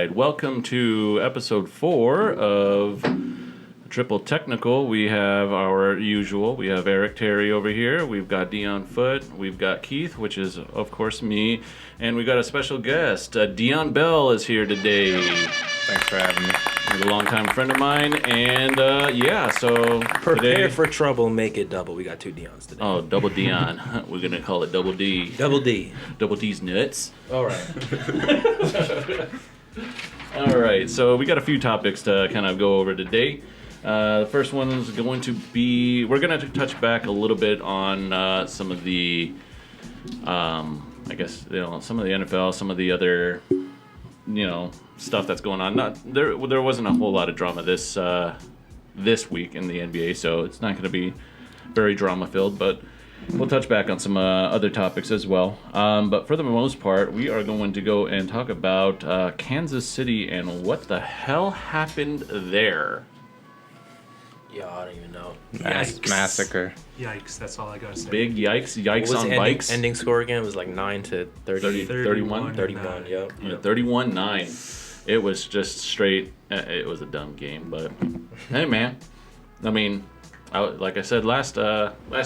right, welcome to episode 4 of Triple Technical. We have our usual. We have Eric Terry over here. We've got Deion Foot. We've got Keith, which is, of course, me. And we got a special guest. Deion Bell is here today. Thanks for having me. He's a longtime friend of mine. And, so Prepare today... for trouble, make it double. We got 2 Deons today. Oh, double Deion. We're going to call it Double D. Double D. Double D's nuts. All right. All right, so we got a few topics to kind of go over today. The first one is going to be, we're going to touch back a little bit on some of the, some of the NFL, some of the other, stuff that's going on. There wasn't a whole lot of drama this week in the NBA, so it's not going to be very drama filled, but we'll touch back on some other topics as well. But for the most part, we are going to go and talk about Kansas City and what the hell happened there. Yeah, I don't even know. Massacre. Yikes, that's all I gotta say. Big yikes. Yikes What was on the bikes. ending score again? It was like 9 to 30. 31? 31, yep. Yeah, 31-9. It was just straight. It was a dumb game, but hey, man. I mean, like I said last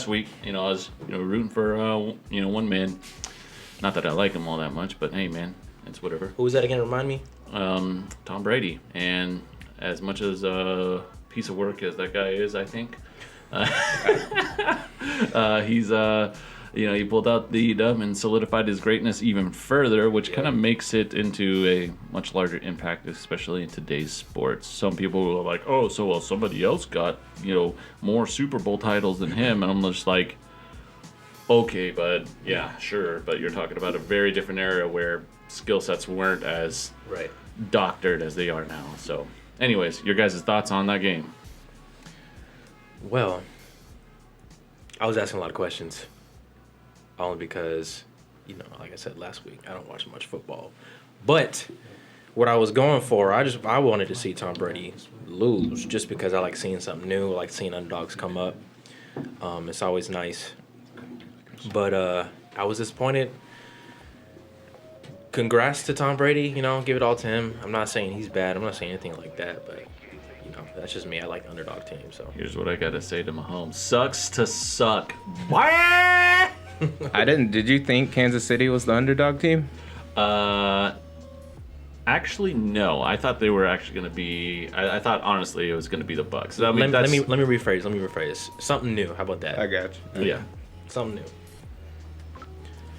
week, I was rooting for one man. Not that I like him all that much, but hey, man, it's whatever. Who was that again? Remind me. Tom Brady, and as much as piece of work as that guy is, I think he's he pulled out the dub and solidified his greatness even further, which kind of makes it into a much larger impact, especially in today's sports. Some people are like, oh, so well, somebody else got more Super Bowl titles than him, and I'm just like, okay, but yeah, sure, but you're talking about a very different era where skill sets weren't as doctored as they are now. So anyways, your guys' thoughts on that game? Well, I was asking a lot of questions. Only because, like I said last week, I don't watch much football. But what I was going for, I wanted to see Tom Brady lose just because I like seeing something new. I like seeing underdogs come up. It's always nice. But I was disappointed. Congrats to Tom Brady, give it all to him. I'm not saying he's bad. I'm not saying anything like that, but that's just me. I like the underdog team. So here's what I gotta say to Mahomes: sucks to suck. What? Did you think Kansas City was the underdog team? Actually, no. I thought they were actually gonna be. I thought honestly it was gonna be the Bucks. I mean, let me rephrase. Something new. How about that? I got you. Yeah. Something new.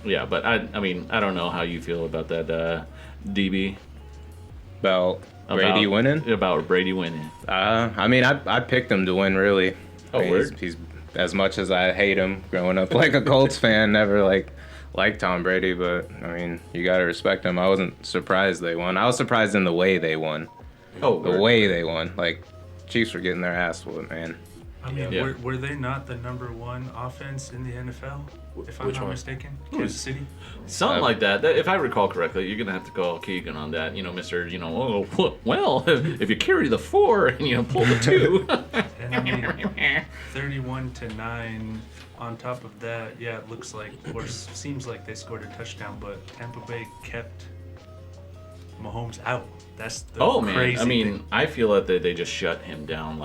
Yeah, but I don't know how you feel about that, DB. About Brady winning? About Brady winning. I picked him to win, really. Oh, word? He's as much as I hate him growing up like a Colts fan, never liked Tom Brady, but you gotta respect him. I wasn't surprised they won. I was surprised in the way they won. Oh, the way they won. Like, Chiefs were getting their ass whooped, man. Were they not the number 1 offense in the NFL? If I'm Which not one? mistaken, Kansas City. Something like that. If I recall correctly, you're gonna have to call Keegan on that. Mr. Well, if you carry the 4 and pull the 2. And 31-9. On top of that, it looks like, or seems like they scored a touchdown, but Tampa Bay kept Mahomes out. That's the crazy thing. I feel that they just shut him down.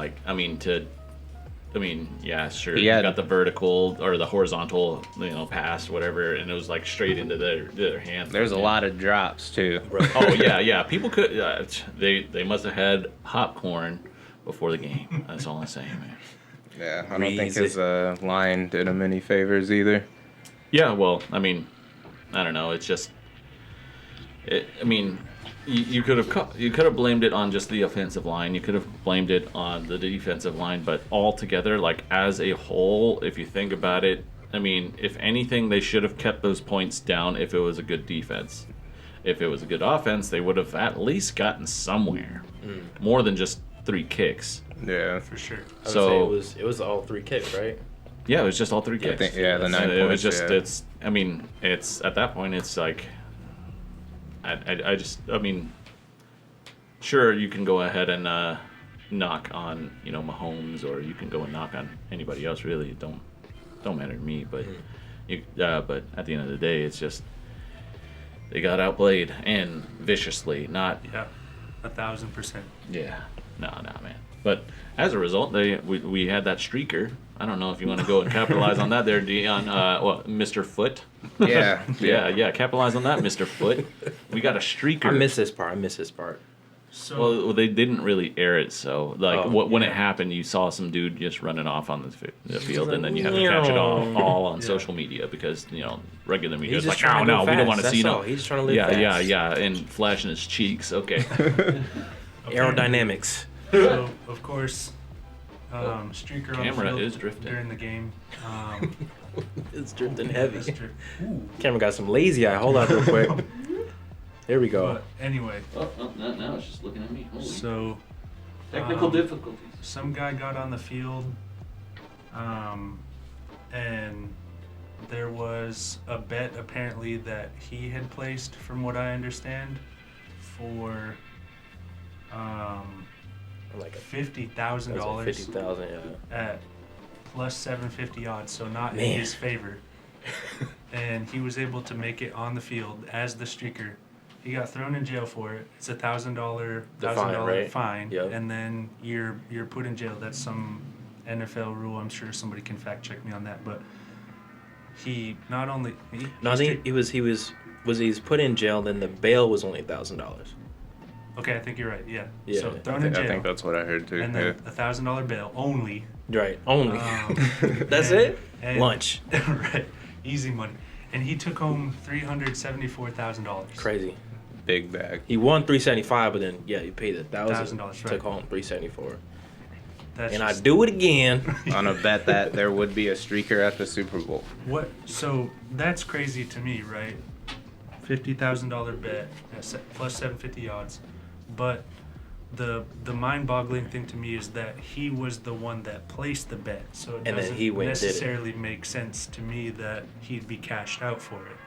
Yeah, sure. You got the vertical or the horizontal, pass, whatever, and it was like straight into their hands. There's a lot of drops too. Oh yeah. People could. They must have had popcorn before the game. That's all I'm saying, man. Yeah, I don't think his line did him any favors either. Yeah, well, I don't know. It's just. You could have blamed it on just the offensive line. You could have blamed it on the defensive line, but altogether, as a whole, if you think about it, if anything, they should have kept those points down if it was a good defense. If it was a good offense, they would have at least gotten somewhere, more than just 3 kicks. Yeah, for sure. So it was all 3 kicks, right? Yeah, it was just all 3 kicks. The 9 points. It was just it's at that point it's like. Sure, you can go ahead and knock on Mahomes, or you can go and knock on anybody else. Really, it don't matter to me. But but at the end of the day, it's just they got outplayed and viciously. Not 1,000%. Yeah. No, man. But as a result, we had that streaker. I don't know if you want to go and capitalize on that there, Deion. Mr. Foot. Yeah. Yeah. Capitalize on that, Mr. Foot. We got a streaker. I miss this part. So Well, they didn't really air it, so like Oh, when it happened, you saw some dude just running off on the field, and then you have to catch it all on social media because regular media is He's like, just trying to no, go we don't fast, want to that's see all. no. He's trying to live Yeah, fast. and flashing his cheeks. Okay. Aerodynamics. So of course, streaker on the Camera field is drifting. during the game. It's drifting heavy. Ooh. Camera got some lazy eye. Hold on real quick. There we go. But anyway, Now it's just looking at me. Holy so technical difficulties. some guy got on the field, and there was a bet apparently that he had placed, from what I understand, for Like $50,000 $50,000. Yeah. at plus 750 odds, so not in Man. his favor. And he was able to make it on the field as the streaker. He got thrown in jail for it. It's $1,000 The fine, right? fine, Yep. and then you're put in jail. That's some NFL rule. I'm sure somebody can fact check me on that. But he not only No, I think he was put in jail. Then the bail was only $1,000. okay. I think you're right. Yeah. Yeah. So I thrown in I jail, think that's what I heard too. and then $1,000 bail only. Right. Only. That's and- it. and- Lunch. Right. Easy money. And he took home $374,000. Crazy. Big bag. He won $375, but then he paid $1,000. $1,000, Took right. home $374. That's And I just- do it again. On a bet that there would be a streaker at the Super Bowl. What? So that's crazy to me, right? $50,000 bet plus 750 odds, but the mind-boggling thing to me is that he was the one that placed the bet, so it And then doesn't he went and did it. necessarily make sense to me that he'd be cashed out for it.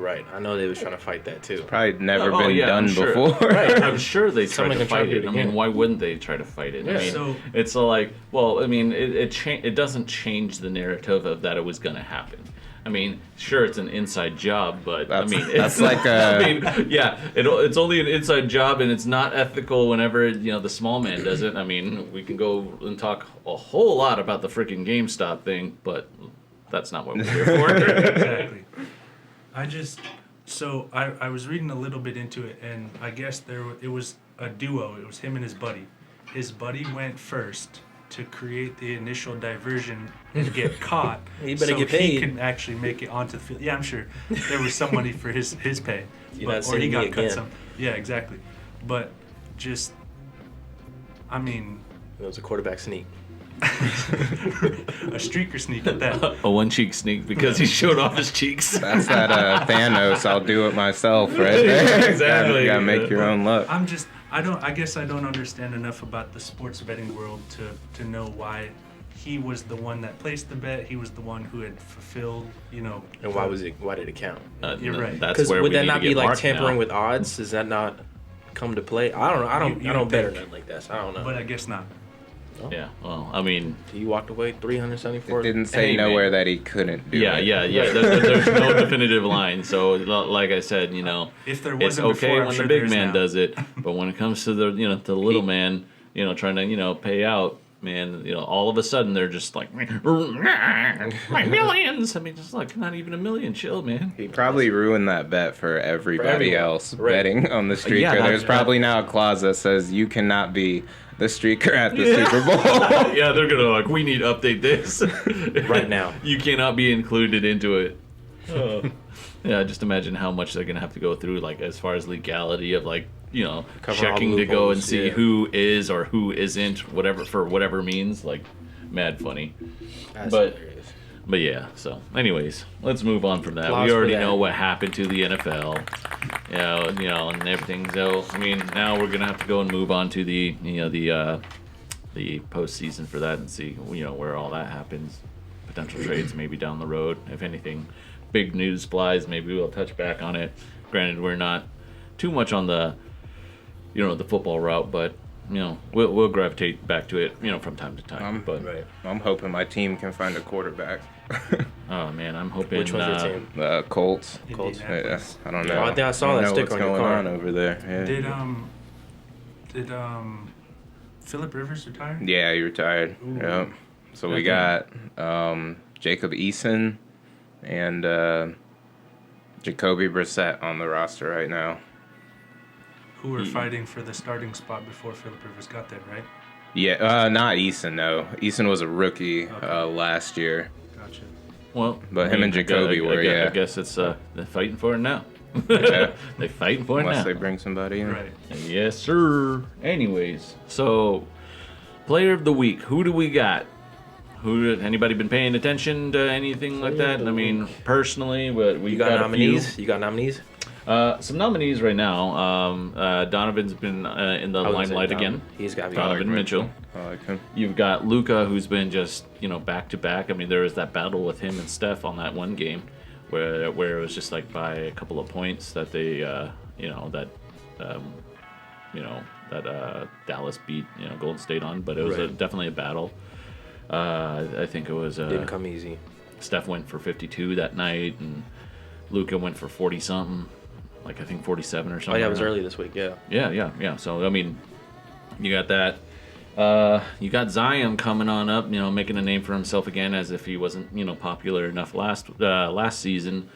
Right. I know they was trying to fight that too. Probably never Oh, been yeah, done I'm sure. before. Right. I'm sure they tried Someone to can try fight to do it. it I mean, again. why wouldn't they try to fight it? Yeah. I mean, So- it's like, well, I mean, it doesn't change the narrative of that it was going to happen. I mean, sure, it's an inside job, but That's- I mean, that's it's, like a- I mean, yeah, it's only an inside job, and it's not ethical whenever the small man does it. I mean, we can go and talk a whole lot about the freaking GameStop thing, but that's not what we're here for. Exactly. I was reading a little bit into it, and I guess it was a duo. It was him and his buddy. His buddy went first to create the initial diversion and get caught. He better so get he paid. can actually make it onto the field. Yeah, I'm sure there was some money for his pay. You're not or he seeing got me cut again. some. Yeah, exactly. But just, I mean, It was a quarterback sneak. a streaker sneak at that. A one cheek sneak because he showed off his cheeks. That's that Thanos, I'll do it myself, right there. Exactly. You gotta make your own luck. I guess I don't understand enough about the sports betting world to know why he was the one that placed the bet. He was the one who had fulfilled, And why did it count? You're right. That's Because where would we that need not to be get like Mark tampering now. with odds? Does that not come to play? I don't know. I don't You bet or think. nothing like that. So I don't know. but I guess not. Yeah, well, I mean, He walked away 374. It didn't say Hey, nowhere man. that he couldn't do yeah. it. There's no definitive line. So, like I said, If there it's wasn't okay before, I'm when sure the big there is man now. does it, but when it comes to the the little man, trying to pay out, man, all of a sudden they're just like my millions. I mean, just like not even a million. Chill, man. He probably ruined that bet for everybody everyone. else Right. betting on the streaker. Yeah, There's that- probably now a clause that says you cannot be the streaker at the Super Bowl. Yeah, they're gonna we need to update this Right now. You cannot be included into it. Yeah, just imagine how much they're gonna have to go through, like as far as legality of like Cover all checking to go and loopholes, see yeah. who is or who isn't, whatever for whatever means, like mad funny. That's but- hilarious. But yeah, so anyways, let's move on from that. Applause We for already that. know what happened to the NFL, and everything. So I mean, now we're gonna have to go and move on to the the postseason for that and see where all that happens. Potential trades maybe down the road, if anything. Big news flies, maybe we'll touch back on it. Granted, we're not too much on the the football route, but we'll gravitate back to it from time to time. But Right. I'm hoping my team can find a quarterback. oh man, I'm hoping. Which one's your team? The Colts. Colts. Yeah, Indianapolis. I don't know. Oh, I think I saw don't that know sticker what's on your going car. on over there. Yeah. Did Phillip Rivers retire? Yeah, he retired. Yep. So we got Jacob Eason and Jacoby Brissett on the roster right now. Who were fighting for the starting spot before Phillip Rivers got there, right? Yeah, not Eason, no. Eason was a rookie last year. Gotcha. Well, But him and Jacoby were, yeah. I guess it's they're fighting for it now. Yeah. They're fighting for it Unless now. they bring somebody in. Right. Yes, sir. Anyways, so player of the week, who do we got? Anybody been paying attention to anything like that? I mean, personally, but we You got got nominees? a few. You got nominees? Some nominees right now. Donovan's been in the I was gonna say limelight Donovan. again. He's got to be. Donovan Mitchell. I like him. You've got Luka, who's been just back to back. I mean, there was that battle with him and Steph on that one game, where it was just like by a couple of points that they, Dallas beat Golden State on, but it was Right. definitely a battle. I think it was. Didn't come easy. Steph went for 52 that night, and Luka went for 40 something, like I think 47 or something. Oh yeah, it was early this week. Yeah. Yeah. So I mean, you got that. You got Zion coming on up, making a name for himself again, as if he wasn't, popular enough last season.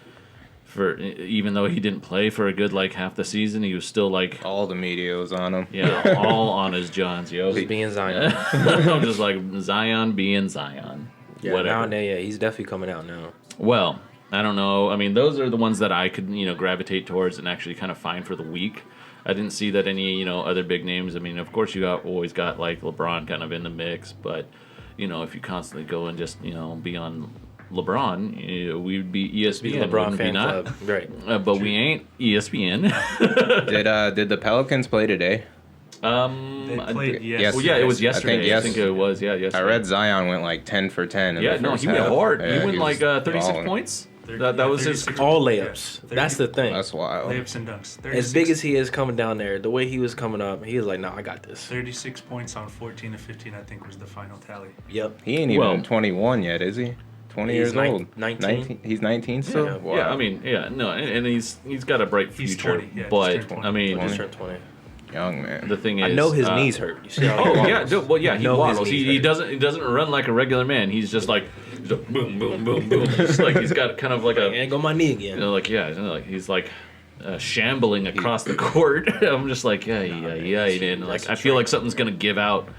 For even though he didn't play for a good like half the season, he was still like All the media was on him. all on his Johns, yo. Just being Zion. I'm just like Zion being Zion. Yeah, Whatever. now, he's definitely coming out now. Well, I don't know. I mean, those are the ones that I could, gravitate towards and actually kind of find for the week. I didn't see that any, other big names. I mean, of course, you always got like LeBron kind of in the mix, but if you constantly go and just, be on LeBron, we'd be ESPN. Be the LeBron wouldn't we fan not? club, right? But we ain't E ESPN. Did the Pelicans play today? They played yes. Well, yeah, it was yesterday. I think yesterday. it was. Yeah, yesterday. I read Zion went like 10 for 10. In Yeah, the no, first he went half. hard. Yeah, he went like was 36 balling. points. 30, That was his. 36. All layups. Yeah, That's the thing. That's wild. Layups and dunks. 36, As big as he is coming down there, the way he was coming up, he was like, "No, I got this." 36 points on 14 of 15, I think, was the final tally. Yep. He ain't even Well- 21 yet, is he? 20 He's years old. 19. He's 19 still? Yeah. Wow. Yeah, I mean, and he's got a bright He's future. 20, yeah, but just turned 20. I mean, He just turned 20. Young man. the thing is, I know his knees hurt. You see how Oh he yeah, waddles? well yeah, I he know his waddles. knees He hurt. doesn't run like a regular man. He's just like boom, boom, boom, boom. Just like he's got kind of like a Ain't go my knee again. like he's like shambling across the court. I'm just like yeah, and like I feel like something's gonna give out.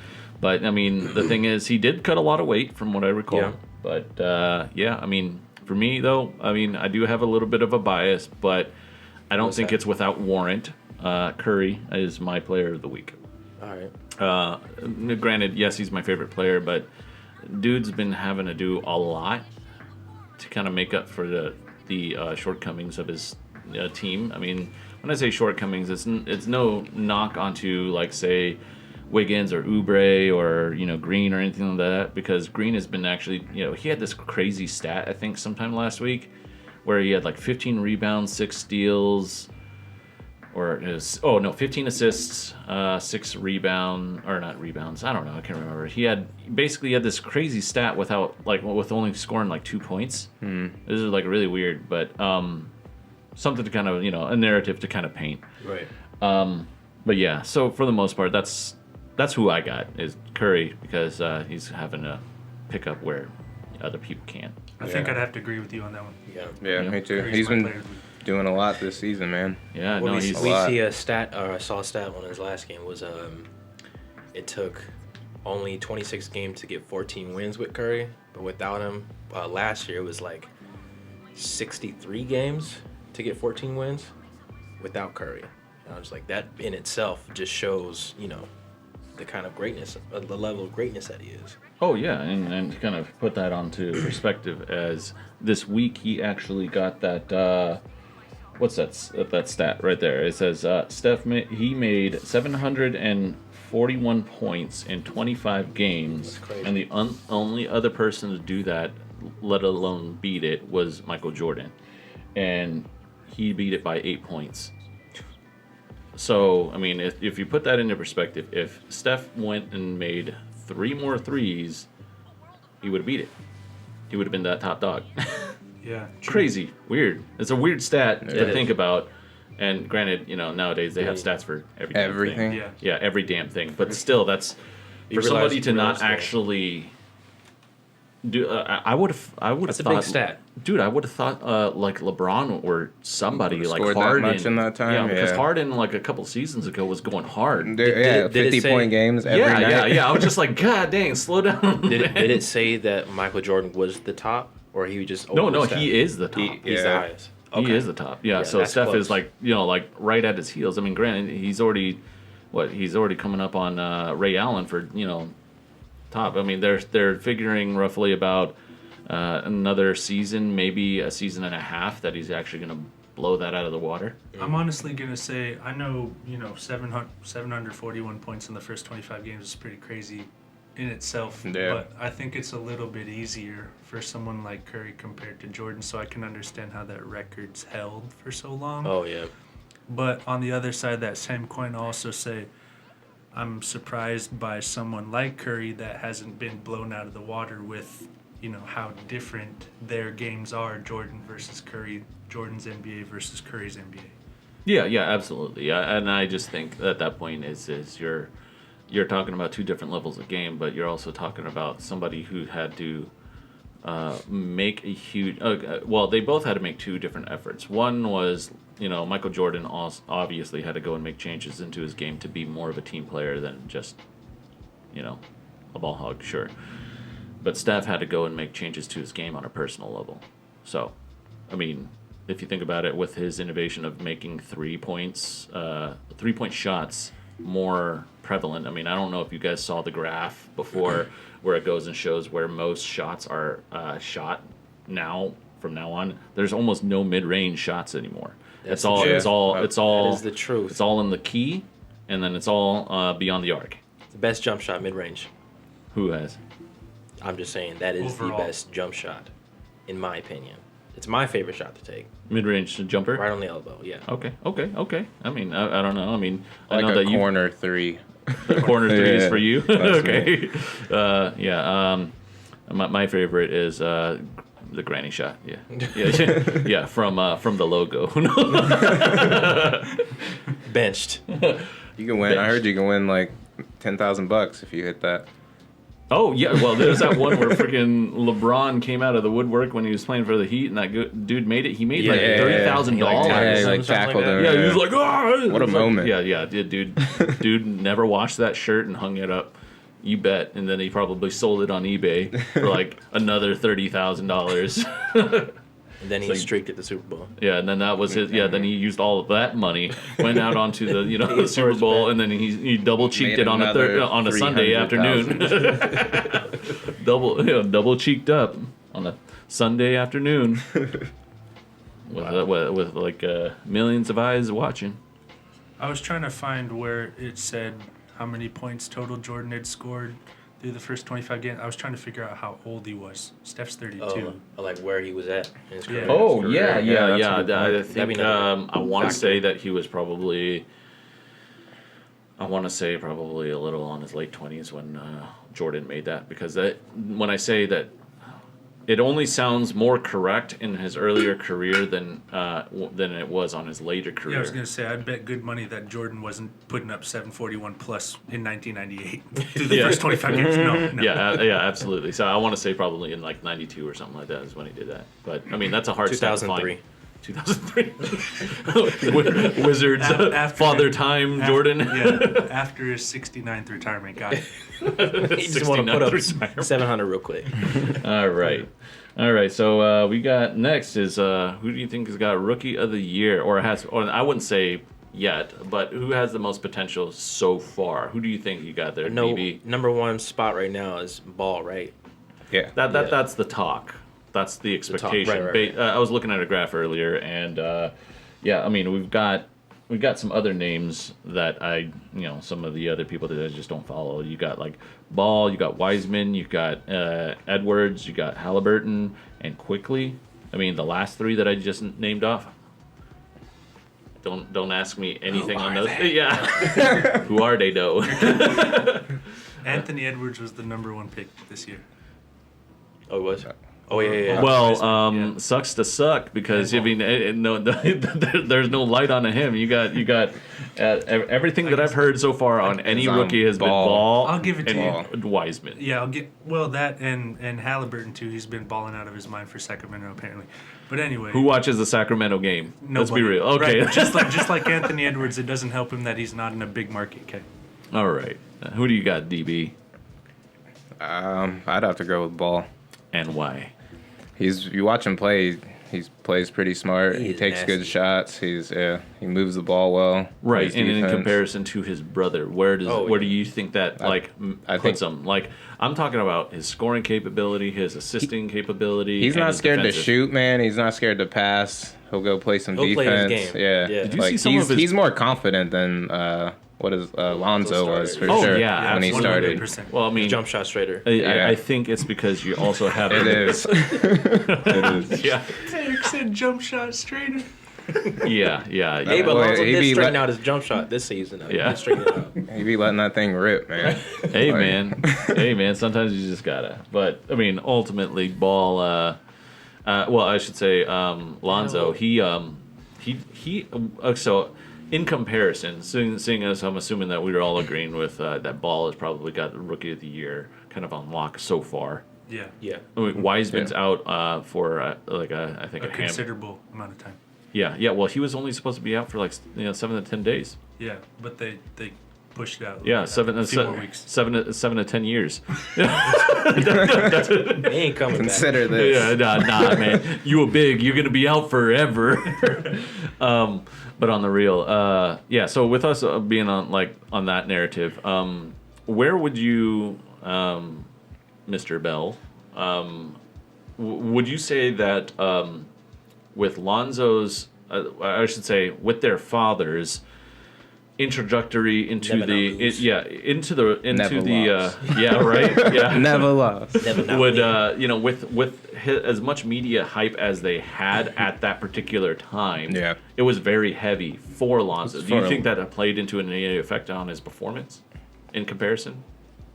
But I mean, the thing is, he did cut a lot of weight from what I recall. Yeah. But yeah, I mean, for me though, I mean, I do have a little bit of a bias, but I don't think it's without warrant. Curry is my player of the week. All right. Granted, yes, he's my favorite player, but dude's been having to do a lot to kind of make up for the shortcomings of his team. I mean, when I say shortcomings, it's no knock onto like say Wiggins or Oubre or Green or anything like that, because Green has been actually he had this crazy stat I think sometime last week where he had like 15 rebounds, 6 steals. 15 assists, 6 rebounds, or not rebounds. I don't know. I can't remember. He had this crazy stat with only scoring like 2 points. This is like really weird, but something to kind of a narrative to kind of paint. Right. But yeah, so for the most part, that's who I got is Curry, because he's having to pick up where other people can't. I think I'd have to agree with you on that one. Yeah. Yeah, me too. Curry's He's my been player of the week. doing a lot this season, man. Yeah, Well, no, we he's see a stat, or I saw a stat on his last game was it took only 26 games to get 14 wins with Curry, but without him, last year it was like 63 games to get 14 wins without Curry. And I was like, that in itself just shows, the kind of greatness, the level of greatness that he is. Oh yeah, and to kind of put that onto perspective, as this week he actually got that what's that stat right there? It says Steph he made 741 points in 25 games, That's crazy. and the only other person to do that, let alone beat it, was Michael Jordan, and he beat it by 8 points. So I mean, if you put that into perspective, if Steph went and made 3 more threes, he would have beat it. He would have been that top dog. Yeah. True. Crazy. Weird. It's a weird stat to think about. And granted, nowadays they have stats for every damn Everything. thing. Yeah. Yeah, every damn thing. But still, that's You for somebody realize- to you not realize that. actually do. I would have That's a thought, big stat. dude. I would have thought like LeBron or somebody Would've like scored that Harden. much in that time? Yeah, because Yeah. Harden like a couple seasons ago was going hard. Yeah, did it 50-point say- games every Yeah, night. yeah. I was just like, God dang, slow down. Did it say that Michael Jordan was the top, or he just No, overstepped? he is the top. He's the Yeah. highest. He is the top. Yeah. Yeah, So that's Steph close. is like right at his heels. I mean, granted, he's already coming up on Ray Allen for top. I mean, they're figuring roughly about another season, maybe a season and a half, that he's actually going to blow that out of the water. I'm honestly gonna say I know 741 points in the first 25 games is pretty crazy in itself. Yeah. But I think it's a little bit easier for someone like Curry compared to Jordan, so I can understand how that record's held for so long. Oh yeah. But on the other side of that same coin, I'll also say I'm surprised by someone like Curry that hasn't been blown out of the water with, how different their games are, Jordan versus Curry, Jordan's NBA versus Curry's NBA. Yeah, absolutely. Yeah, and I just think at that point is you're talking about two different levels of game, but you're also talking about somebody who had to make a huge. Well, they both had to make two different efforts. One was, Michael Jordan obviously had to go and make changes into his game to be more of a team player than just, a ball hog, sure. But Steph had to go and make changes to his game on a personal level. So, I mean, if you think about it, with his innovation of making 3-point shots more prevalent. I mean, I don't know if you guys saw the graph before where it goes and shows where most shots are shot now. From now on, there's almost no mid-range shots anymore. That's It's all That is the truth. It's all in the key, and then it's all beyond the arc. The best jump shot mid range. Who has? I'm just saying that is Overall. the best jump shot, in my opinion. It's my favorite shot to take. Mid-range jumper? Right on the elbow, yeah. Okay. I mean, I don't know. I mean, I Like know a that corner three. corner threes Yeah, for you. that's Okay. My favorite is the granny shot. Yeah. From the logo. Benched. You can win. I heard you can win like $10,000 if you hit that. Oh yeah. Well, there's that one where freaking LeBron came out of the woodwork when he was playing for the Heat, and that dude made it. He made like Yeah. $30,000. Yeah, he Something like tackled like that. him. Yeah, he was like, oh! What a moment. Yeah, dude never washed that shirt and hung it up. You bet. And then he probably sold it on eBay for like another $30,000. And then he like- streaked at the Super Bowl. Yeah, and then that was his. Yeah, then he used all of that money, went out onto the the Super Bowl, and then he double cheeked Made it on a Sunday afternoon. 300,000. double cheeked up on a Sunday afternoon. With like millions of eyes watching. I was trying to find where it said how many points total Jordan had scored through the first 25 games. I was trying to figure out how old he was. Steph's 32. Like where he was at in his career. Yeah. Oh Yeah, yeah. that's a good I point. That'd think be another I want to factor. say that he was probably. I want to say probably a little on his late 20s when Jordan made that, because when I say that, it only sounds more correct in his earlier career than it was on his later career. Yeah, I was going to say, I'd bet good money that Jordan wasn't putting up 741 plus in 1998 through the Yeah. first 25 games. No. Yeah, absolutely. So I want to say probably in like 92 or something like that is when he did that. But I mean, that's a hard stat to find. 2003. Wizards, After- Father Time, Jordan. Yeah, after his 69th retirement. Got it. He just want to put up 69th 700 real quick. All right. So we got next is who do you think has got Rookie of the Year, or I wouldn't say yet, but who has the most potential so far? Who do you think you got there? No, BB? number one spot right now is Ball, right? Yeah. That's the talk. That's the expectation. right. I was looking at a graph earlier, and I mean we've got some other names that some of the other people that I just don't follow. You got like Ball, you got Wiseman, you got Edwards, you got Halliburton, and Quickly. I mean the last three that I just named off. Don't ask me anything on those. Yeah, who are they though? Anthony Edwards was the number one pick this year. Oh, it was? Oh yeah. Well, sucks to suck because I mean, there's no light on him. You got everything that I've heard so far on any rookie has been Ball. I'll give it to and Wiseman. Yeah, that and Halliburton too. He's been balling out of his mind for Sacramento apparently. But anyway, Who watches the Sacramento game? nobody. Let's be real. Okay, Right. just like Anthony Edwards, it doesn't help him that he's not in a big market. Okay. all right. Who do you got, DB, I'd have to go with Ball. and why? You watch him play. He plays pretty smart. He He's takes nasty. good shots. He moves the ball well. Right, plays and in defense. comparison to his brother, where do you think that I puts think- him? Like, I'm talking about his scoring capability, his assisting capability. He's and not his scared to defensive. shoot, man. He's not scared to pass. He'll go play some He'll play his defense. game. Yeah. Yeah. Did you see some of his- he's more confident than Lonzo was for Oh sure yeah, when he started. 100%. Well, I mean, Jump shot straighter. I think it's because you also have It is. It is. Yeah, Derrick said jump shot straighter. yeah. Hey, but Boy, Lonzo he did be straighten let- out his jump shot this season. Though. Yeah. He did straighten it out. He be letting that thing rip, man. Hey Like- man, sometimes you just gotta. But I mean, ultimately, Ball. Well, I should say Lonzo. So in comparison, seeing as I'm assuming that we were all agreeing with that Ball has probably got the Rookie of the Year kind of on lock so far. Yeah. Yeah. I mean, Wiseman's out for I think A a considerable amount of time. Yeah. Well, he was only supposed to be out for like 7 to 10 days. Yeah, but they pushed it out. Yeah, a 7 few more weeks. 7 to 10 years. He ain't coming Consider this. Yeah, nah, man. You a big. You're gonna be out forever. But on the real, yeah. So with us being on that narrative, where would you, Mr. Bell, would you say that with Lonzo's, I should say, with their fathers, introductory into Never the not lose. into the Never lost. yeah right yeah Never lost. Never not would win. with as much media hype as they had at that particular time, Yeah. it was very heavy for Lonzo. Do you For- think that played into any effect on his performance in comparison?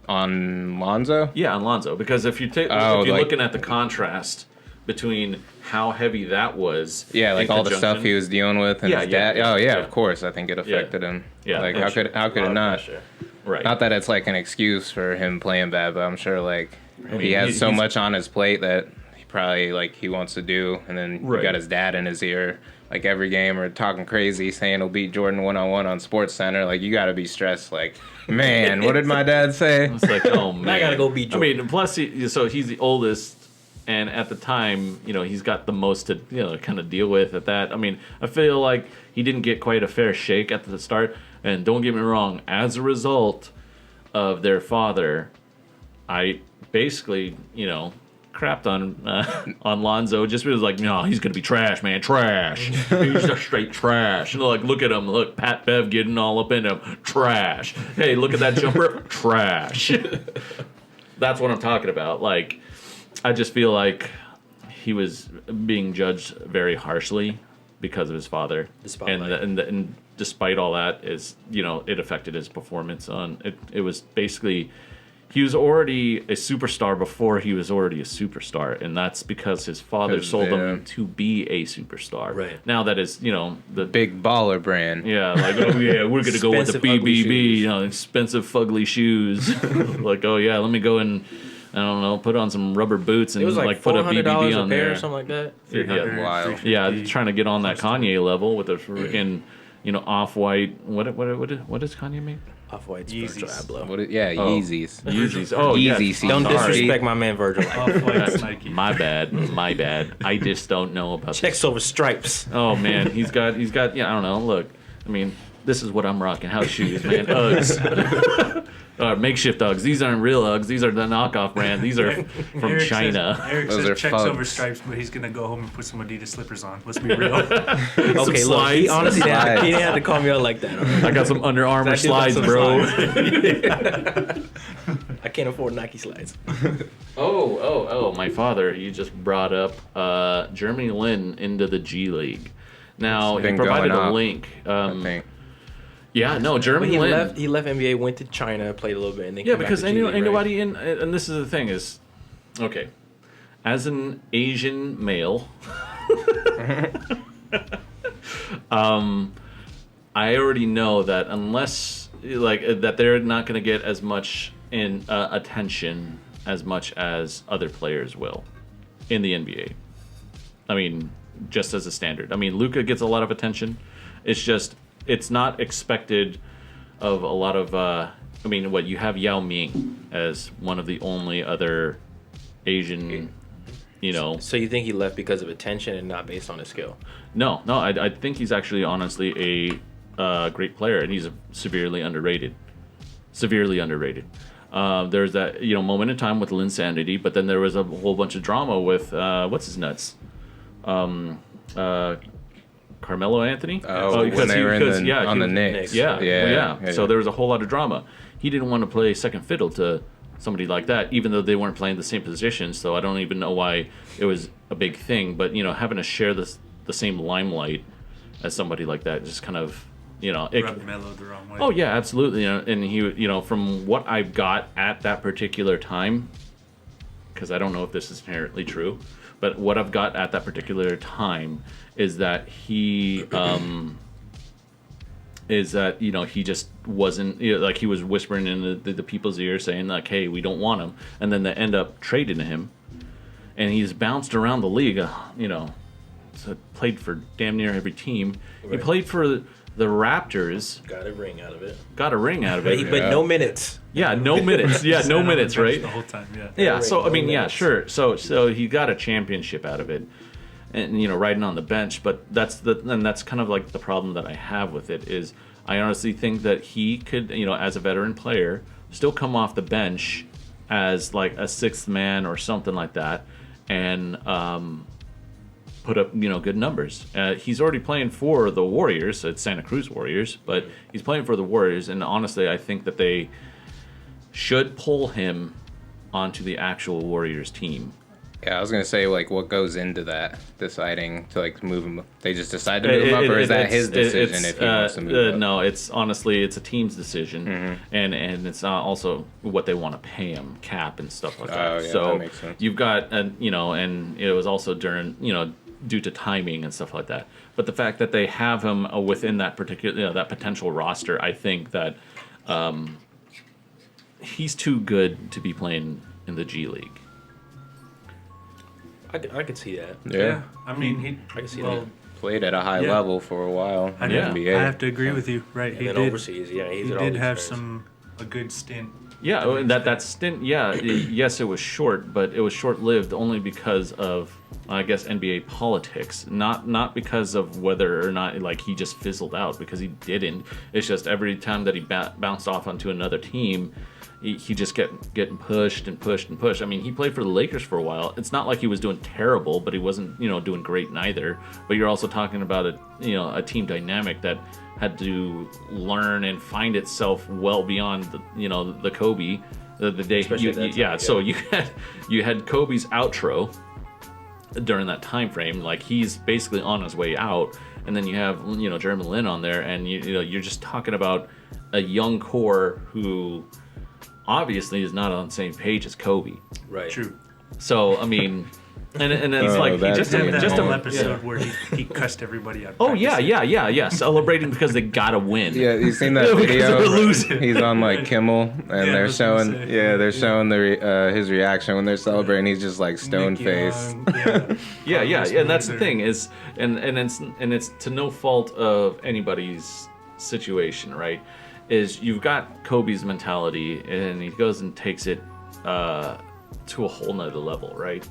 On Lonzo? Yeah, on Lonzo, because if you're Oh, like- looking at the contrast between how heavy that was, Yeah, like in all the stuff he conjunction- was dealing with and Yeah, his yeah, dad. yeah, Oh yeah, yeah. of course. I think it affected him. Yeah, Like yeah, how sure. could it not? right? Not that it's like an excuse for him playing bad, but I'm sure like mean, he has so he's- much on his plate that he probably he wants to do, and then Right. you got his dad in his ear like every game or talking crazy, saying he'll beat Jordan 1-on-1 on Sports Center. Like you got to be stressed. Like, man, what did my dad say? It's like, oh man, I gotta go beat I mean, plus so he's the oldest, and at the time, he's got the most to kind of deal with at that. I mean, I feel like he didn't get quite a fair shake at the start. And don't get me wrong, as a result of their father, I basically crapped on Lonzo just because no, he's gonna be trash, man, trash. He's just straight trash. And look at him, look, Pat Bev getting all up in him, trash. Hey, look at that jumper, trash. That's what I'm talking about. Like, I just feel like he was being judged very harshly because of his father, The spotlight. and despite all that, it affected his performance. It was basically. He was already a superstar before he was already a superstar, and that's because his father 'Cause, sold yeah. him to be a superstar. Right. Now that is, the Big baller brand. yeah, like oh yeah, we're gonna go with the Expensive, ugly BBB, shoes. expensive fugly shoes. Like oh yeah, let me go and I don't know, put on some rubber boots and It was like put a $400 BBB a on pair there. or something like that. Yeah, Wild. yeah, trying to get on that Kanye level with a freaking off-white. What does Kanye make? Off-White's Yeezys. Virgil Abloh. Yeezys. Yeezys. Oh, Yeezy yes. season. Don't Sorry. disrespect my man Virgil. Off-White's Nike. My bad. I just don't know about Checks over stripes. Oh man, he's got yeah, I don't know. Look, I mean, this is what I'm rocking. House shoes, man. Uggs. Makeshift Uggs. These aren't real Uggs. These are the knockoff brand. These are from Eric China. Says, Eric Those says are checks Fugs. over stripes, but he's gonna go home and put some Adidas slippers on. Let's be real. Okay, look, he slides. honestly Slides. he didn't have to call me out like that. All right? I got some Under Armour I do got slides, some bro. I can't afford Nike slides. Oh, my father, you just brought up Jeremy Lin into the G League. Now, he Been provided going a up, link. I think. Yeah, no, But Jeremy he Lin. left NBA, went to China, played a little bit, and then Yeah, came back because to G League, ain't right? nobody in, and this is the thing is, okay, as an Asian male, I already know that unless that they're not going to get as much in attention as much as other players will in the NBA. I mean, just as a standard. I mean, Luka gets a lot of attention. It's not expected of a lot of. You have Yao Ming as one of the only other Asian. So you think he left because of attention and not based on his skill? No. I think he's actually honestly a great player, and he's severely underrated. Severely underrated. There's that moment in time with Linsanity, but then there was a whole bunch of drama with what's his nuts, Carmelo Anthony. When they were on the Knicks. Yeah. So there was a whole lot of drama. He didn't want to play second fiddle to somebody like that, even though they weren't playing the same position. So I don't even know why it was a big thing. But having to share the same limelight as somebody like that just kind of rubbed Melo the wrong way. Oh yeah, absolutely. And he, from what I've got at that particular time, because I don't know if this is inherently true, but what I've got at that particular time is that he he just wasn't he was whispering in the people's ear saying like, hey, we don't want him, and then they end up trading him, and he's bounced around the league, so played for damn near every team. Right. He played for the Raptors. Got a ring out of it. But no minutes. Yeah, no minutes. Yeah, no minutes, right? The whole time, yeah. Yeah, so I mean, yeah, sure. So he got a championship out of it, and riding on the bench. But that's kind of like the problem that I have with it is I honestly think that he could, as a veteran player, still come off the bench as like a sixth man or something like that, and put up good numbers. He's already playing for the Warriors. So it's Santa Cruz Warriors, but he's playing for the Warriors, and honestly, I think that they should pull him onto the actual Warriors team. Yeah, I was gonna say, what goes into that, deciding to move him? They just decide to move him up, or is that his decision if he wants to move up? No, it's honestly a team's decision, and it's also what they want to pay him, cap and stuff like that. Oh yeah, so that makes sense. You've got and it was also during due to timing and stuff like that. But the fact that they have him within that particular that potential roster, I think that he's too good to be playing in the G League. I could see that. Yeah. I mean, I can see that. Played at a high level for a while in the NBA. I have to agree with you. Right, And then overseas, he did have a good stint. Yeah, and that stint, yes, it was short, but it was short-lived only because of, I guess, NBA politics. Not because of whether or not he just fizzled out, because he didn't. It's just every time that he bounced off onto another team, he just kept getting pushed and pushed and pushed. I mean, he played for the Lakers for a while. It's not like he was doing terrible, but he wasn't doing great neither. But you're also talking about a team dynamic that had to learn and find itself well beyond the Kobe, the day. So you had Kobe's outro during that time frame. He's basically on his way out, and then you have Jeremy Lin on there, and you're just talking about a young core who obviously is not on the same page as Kobe. Right. True. So I mean. And it's he just had that whole a episode where he cussed everybody out. Oh yeah, celebrating because they gotta win. Yeah, you seen that video? They're losing. He's on Kimmel, and they're showing showing his reaction when they're celebrating. He's just stone faced. Yeah, and that's the thing is, and it's to no fault of anybody's situation, right? Is you've got Kobe's mentality, and he goes and takes it to a whole nother level, right?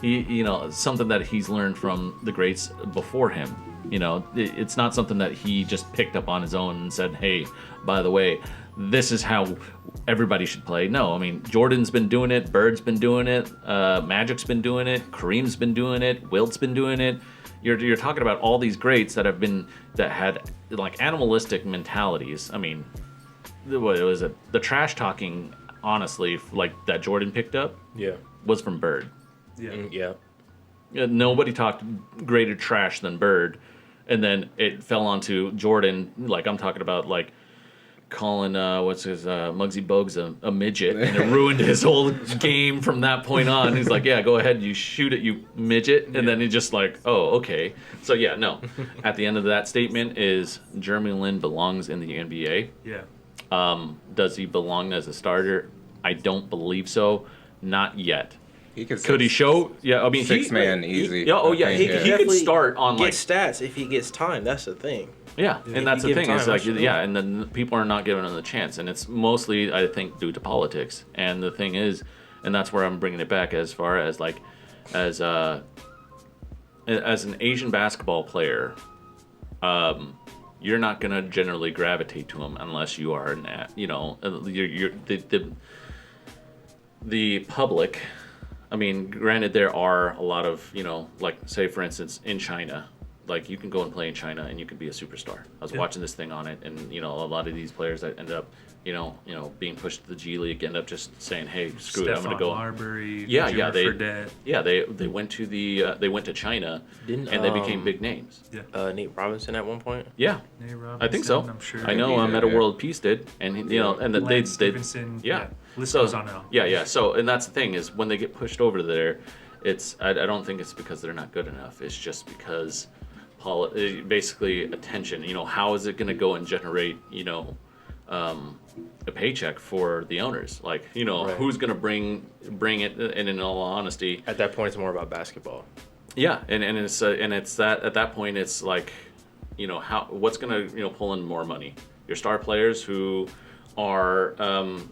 He, something that he's learned from the greats before him. It's not something that he just picked up on his own and said, hey, by the way, this is how everybody should play. No, I mean, Jordan's been doing it, Bird's been doing it, Magic's been doing it, Kareem's been doing it, Wilt's been doing it. You're talking about all these greats that had animalistic mentalities. I mean, what was it? The trash talking, honestly, that Jordan picked up, was from Bird. Yeah. Nobody talked greater trash than Bird, and then it fell onto Jordan. I'm talking about calling what's his Muggsy Bogues a midget, and it ruined his whole game from that point on. He's like, yeah, go ahead, you shoot it, you midget, and then he just like, oh, okay. So yeah, no. At the end of that statement is Jeremy Lin belongs in the NBA. Yeah. Does he belong as a starter? I don't believe so. Not yet. He could Could he show? Yeah, I mean, six-man easy. Yeah, oh I yeah, think, he yeah. could definitely start on get like stats if he gets time. That's the thing. yeah, If and that's you the give thing. It's time, like absolutely. yeah, and then people are not giving him the chance, and it's mostly I think due to politics. And the thing is, and that's where I'm bringing it back as far as like as an Asian basketball player, you're not gonna generally gravitate to him unless you are you're the public. I mean, granted, there are a lot of, like, say, for instance, in China, like, you can go and play in China and you can be a superstar. I was watching this thing on it, and, a lot of these players that end up, being pushed to the G League end up just saying, hey, screw it, I'm going to go. Marbury, Yeah, they went to China, Didn't, and they became big names. Yeah. Nate Robinson at one point. Yeah, Nate I think so. Robinson, I'm sure. I know Meta World Peace did, and, and they Lance they Stevenson. yeah. List So goes on and on. yeah. So, and that's the thing is when they get pushed over there, I don't think it's because they're not good enough. It's just because basically attention. How is it going to go and generate a paycheck for the owners? Like Right. who's going to bring it? And in all honesty, At that point, it's more about basketball. yeah, and it's that at that point it's like what's going to pull in more money? Your star players who are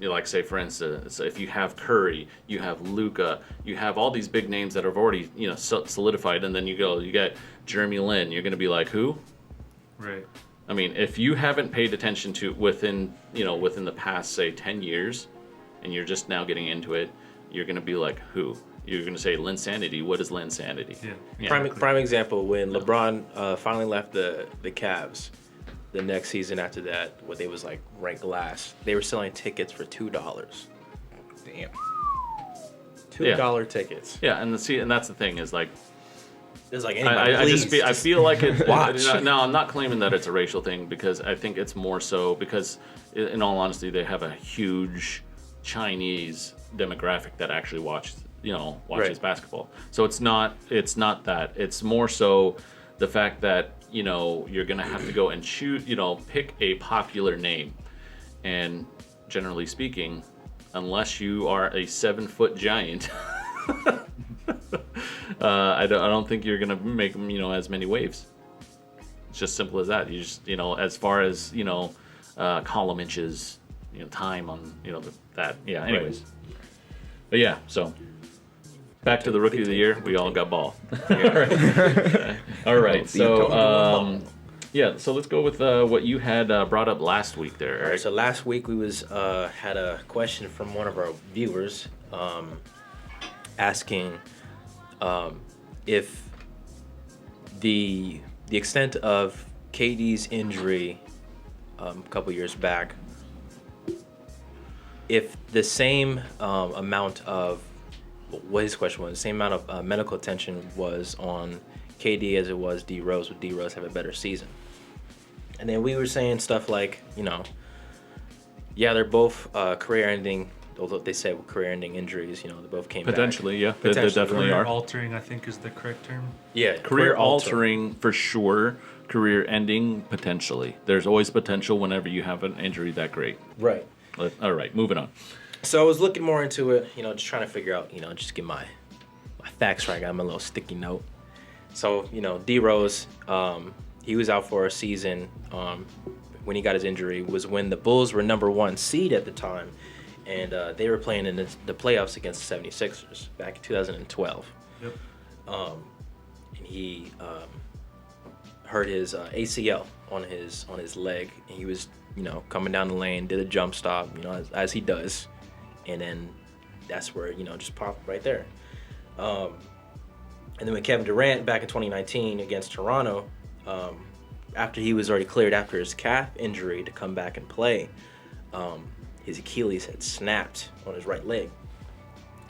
like say for instance if you have Curry, you have Luka, you have all these big names that have already solidified, and then you got Jeremy Lin, you're going to be like, who? Right. I mean, if you haven't paid attention to within the past say 10 years and you're just now getting into it, you're going to be like, who? You're going to say Linsanity. What is Linsanity? Yeah. Prime example, when LeBron finally left the Cavs, the next season after that, what they was like ranked last, they were selling tickets for $2. Damn. $2 tickets. Yeah, and that's the thing is like It's like anybody, I feel like it. watch. No, I'm not claiming that it's a racial thing because I think it's more so because, in all honesty, they have a huge Chinese demographic that actually watches Right. basketball. So it's not that. It's more so the fact that you're gonna have to go and pick a popular name, and generally speaking, unless you are a 7-foot giant. I don't think you're gonna make as many waves. It's just simple as that. You just as far as column inches, time on that. Yeah. Anyways, but yeah. So back to the rookie of the year. We all got ball. All right. So yeah. So let's go with what you had brought up last week there, Eric. All right, so last week we had a question from one of our viewers asking if the extent of KD's injury a couple years back, if the same amount of what his question was, the same amount of medical attention was on KD as it was D Rose, would D Rose have a better season? And then we were saying stuff like, yeah, they're both career-ending, although they said career-ending injuries, they both came Potentially, back. yeah. They Potentially. definitely Career are. altering, I think, is the correct term. Yeah, Career altering for sure. Career ending potentially. There's always potential whenever you have an injury that great. Right. All right, moving on. So I was looking more into it, just trying to figure out, just get my facts right. I got my little sticky note. So, D Rose, he was out for a season when he got his injury, was when the Bulls were number 1 seed at the time, and they were playing in the playoffs against the 76ers back in 2012. Yep. And he hurt his ACL on his leg, and he was coming down the lane, did a jump stop, as he does, and then that's where just popped right there. And then when Kevin Durant back in 2019 against Toronto, after he was already cleared after his calf injury to come back and play, his Achilles had snapped on his right leg.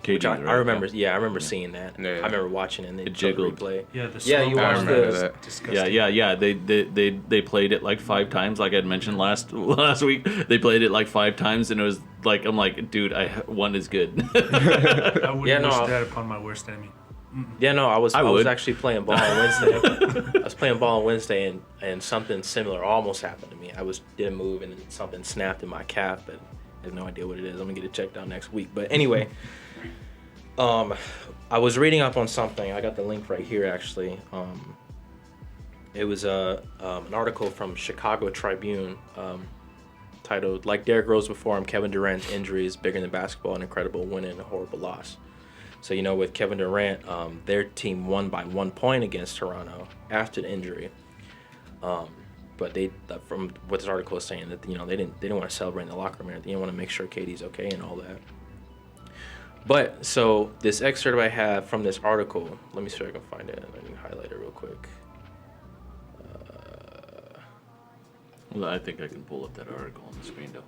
Which I right? remember. Yeah, I remember seeing that. Yeah. I remember watching it and then It jiggled. replay. Yeah, the Yeah, you slow watched motion the- was that. disgusting. Yeah. They played it like 5 times, like I'd mentioned last week. They played it like 5 times, and it was like, I'm like, dude, one is good. I wouldn't Yeah, no, wish I'll- that upon my worst enemy. Yeah, no, I was would. actually playing ball on Wednesday. I was playing ball on Wednesday, and something similar almost happened to me. I didn't move, and something snapped in my calf, but I have no idea what it is. I'm gonna get it checked out next week. But anyway, I was reading up on something. I got the link right here, actually. It was an article from Chicago Tribune titled, "Like Derrick Rose before him, Kevin Durant's injury is bigger than basketball, an incredible win and a horrible loss." So, with Kevin Durant, their team won by 1 point against Toronto after the injury. But from what this article is saying, that they didn't want to celebrate in the locker room. They didn't want to make sure KD's okay and all that. But so this excerpt I have from this article, let me see if I can find it. Let me highlight it real quick. Well, I think I can pull up that article on the screen, though.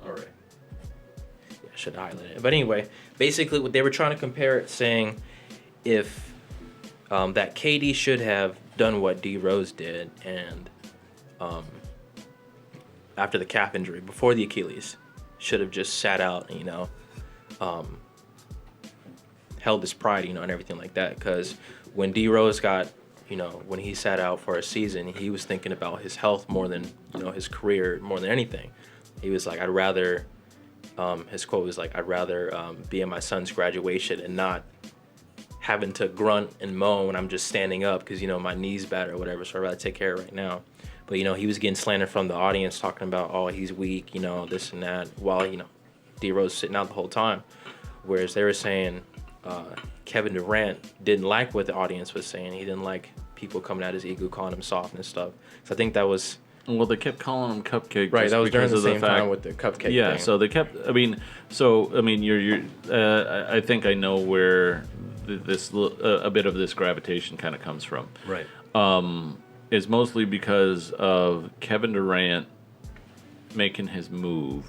All right. Yeah, I should highlight it. But anyway, basically what they were trying to compare it, saying if that KD should have done what D Rose did, and after the calf injury, before the Achilles, should have just sat out, held his pride, and everything like that. Because when D Rose got, when he sat out for a season, he was thinking about his health more than, his career more than anything. He was like, I'd rather, his quote was like, I'd rather be at my son's graduation and not having to grunt and moan when I'm just standing up because, my knee's bad or whatever, so I'd rather take care of it right now. But, he was getting slandered from the audience talking about, oh, he's weak, this and that, while, D Rose sitting out the whole time. Whereas they were saying Kevin Durant didn't like what the audience was saying. He didn't like people coming at his ego, calling him soft and stuff. So I think that was... Well, they kept calling him Cupcake. Right, just that was during because the of same fact, time with the cupcake Yeah, thing. so they kept. You're. I think I know where a bit of this gravitation kind of comes from. Right. Is mostly because of Kevin Durant making his move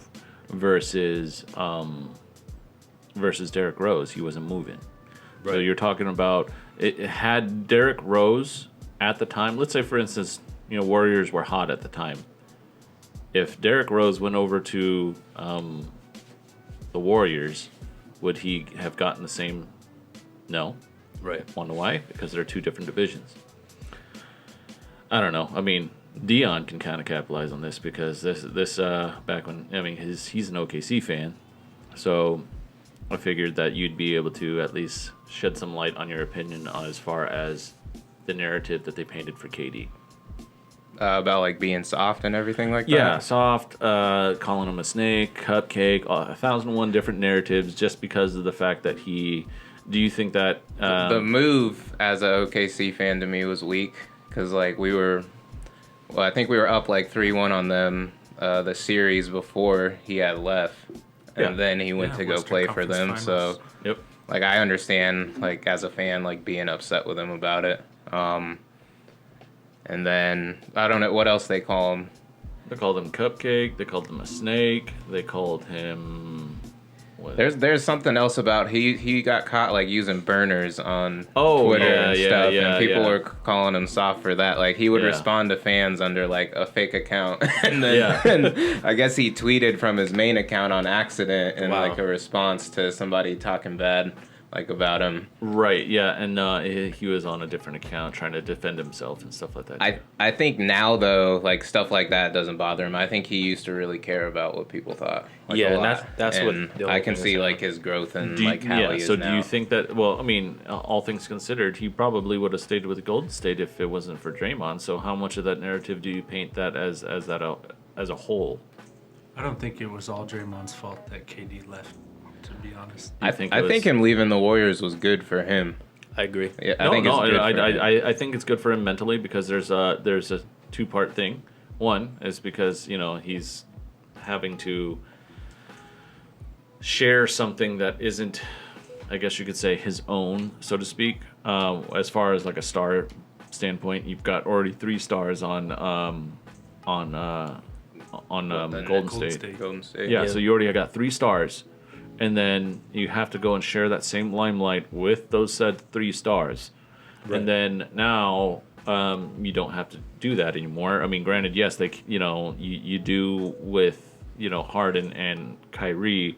versus Derrick Rose. He wasn't moving. Right. So you're talking about it had Derrick Rose at the time. Let's say, for instance, Warriors were hot at the time. If Derrick Rose went over to the Warriors, would he have gotten the same? No. Right. Wonder why? Because they're 2 different divisions. I don't know. I mean, Deion can kind of capitalize on this because this back when he's an OKC fan, so I figured that you'd be able to at least shed some light on your opinion as far as the narrative that they painted for KD. About like being soft and everything like that. Yeah, soft, calling him a snake, cupcake, 1,001 different narratives just because of the fact that he. Do you think that The move as an OKC fan to me was weak because like I think we were up like 3-1 on them the series before he had left, and then he went to go Western play for Conference them. Finals. So Yep. like I understand like as a fan like being upset with him about it. And then I don't know what else they call him. They called him Cupcake. They called him a snake. They called him. What? There's something else about he got caught like using burners on Oh, Twitter yeah, and yeah, stuff, yeah, and people yeah. were calling him soft for that. Like he would Yeah. respond to fans under like a fake account, and then Yeah. and I guess he tweeted from his main account on accident in Wow. like a response to somebody talking bad like about him. Right, yeah, and he was on a different account trying to defend himself and stuff like that. I think now though like stuff like that doesn't bother him. I think he used to really care about what people thought. Like, Yeah, a and lot. that's what And the whole I can thing see is like about. his growth and Do you- like how he is so now. do you think that? Well, I mean, all things considered, he probably would have stayed with Golden State if it wasn't for Draymond. So, how much of that narrative do you paint that as a whole? I don't think it was all Draymond's fault that KD left, to be honest. I think think it was- him leaving the Warriors was good for him. I agree. Yeah, I think it's good for him. I think it's good for him mentally because there's a 2-part thing. One is because he's having to share something that isn't, I guess you could say, his own, so to speak. As far as like a star standpoint, you've got already 3 stars on on the Golden Golden State. State. Golden State. Yeah, so you already got 3 stars, and then you have to go and share that same limelight with those said 3 stars, Right. and then now you don't have to do that anymore. I mean, granted, yes, you do with Harden and Kyrie,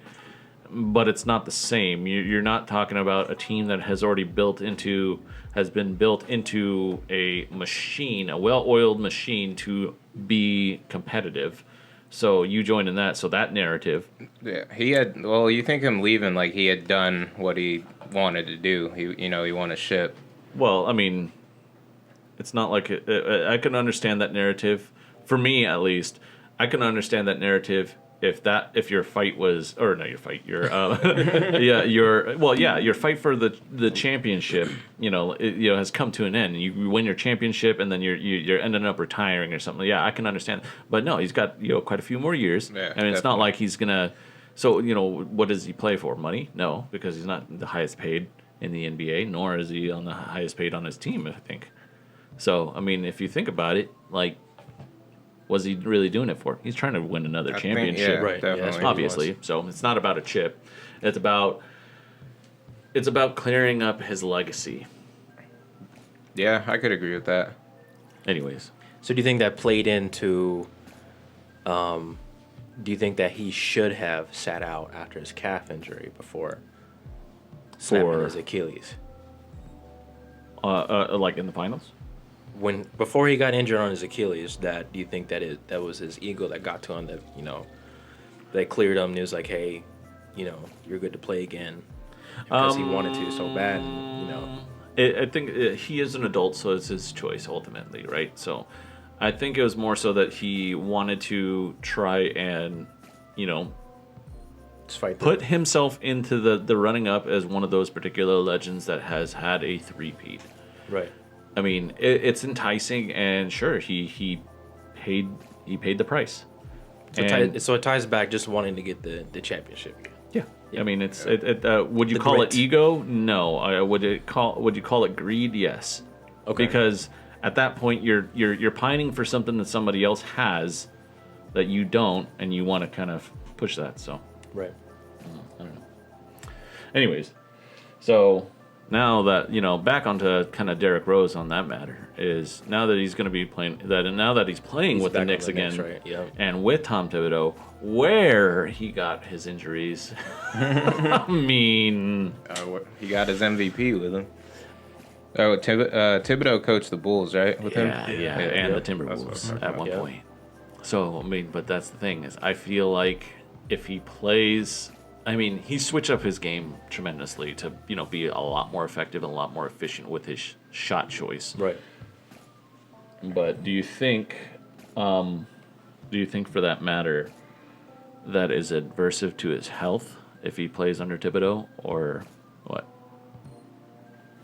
but it's not the same. You're not talking about a team that has been built into a machine, a well-oiled machine to be competitive. So you join in that. So that narrative. Yeah, he had. Well, you think him leaving like he had done what he wanted to do. He won a ship. Well, I mean, it's not like I can understand that narrative. For me, at least, I can understand that narrative if your fight was, or not your fight, your your fight for the championship, has come to an end. You win your championship, and then you're ending up retiring or something. Yeah, I can understand. But no, he's got quite a few more years, Yeah, and it's not definitely. like he's gonna. So what does he play for? Money? No, because he's not the highest paid in the NBA, nor is he on the highest paid on his team, I think. So I mean, if you think about it, like, was he really doing it for? He's trying to win another I think, championship, yeah, Right, yeah, definitely. that's what he obviously. So it's not about a chip. It's about clearing up his legacy. Yeah, I could agree with that. Anyways, So do you think that played into? Do you think that he should have sat out after his calf injury before snapping his Achilles? like in the finals. Before he got injured on his Achilles, do you think that was his ego that got to him, that cleared him and he was like, hey, you're good to play again, because he wanted to so bad, I think he is an adult, so it's his choice ultimately, right? So I think it was more so that he wanted to try and, just fight put himself into the running up as one of those particular legends that has had a three-peat. right. I mean, it's enticing, and sure, he paid the price. So it ties back just wanting to get the championship again. Yeah. I mean, would you The call grit. it ego? No. Would you call it greed? Yes. Okay. Because at that point, you're pining for something that somebody else has that you don't, and you want to kind of push that. So Right. I don't know. Anyways, so now that back onto kind of Derrick Rose on that matter is now that he's going to be playing now that he's playing He's with the back on Knicks the again, Knicks, right, yeah. and with Tom Thibodeau, where he got his injuries. I mean, He got his MVP with him. Oh, Thibodeau coached the Bulls, right? With him. yeah, and yeah. the That's Timberwolves what I'm at one yeah. point. So I mean, but that's the thing is, I feel like if he plays. I mean, he switched up his game tremendously to, be a lot more effective and a lot more efficient with his shot choice. Right. But do you think for that matter, that is adversive to his health if he plays under Thibodeau, or what?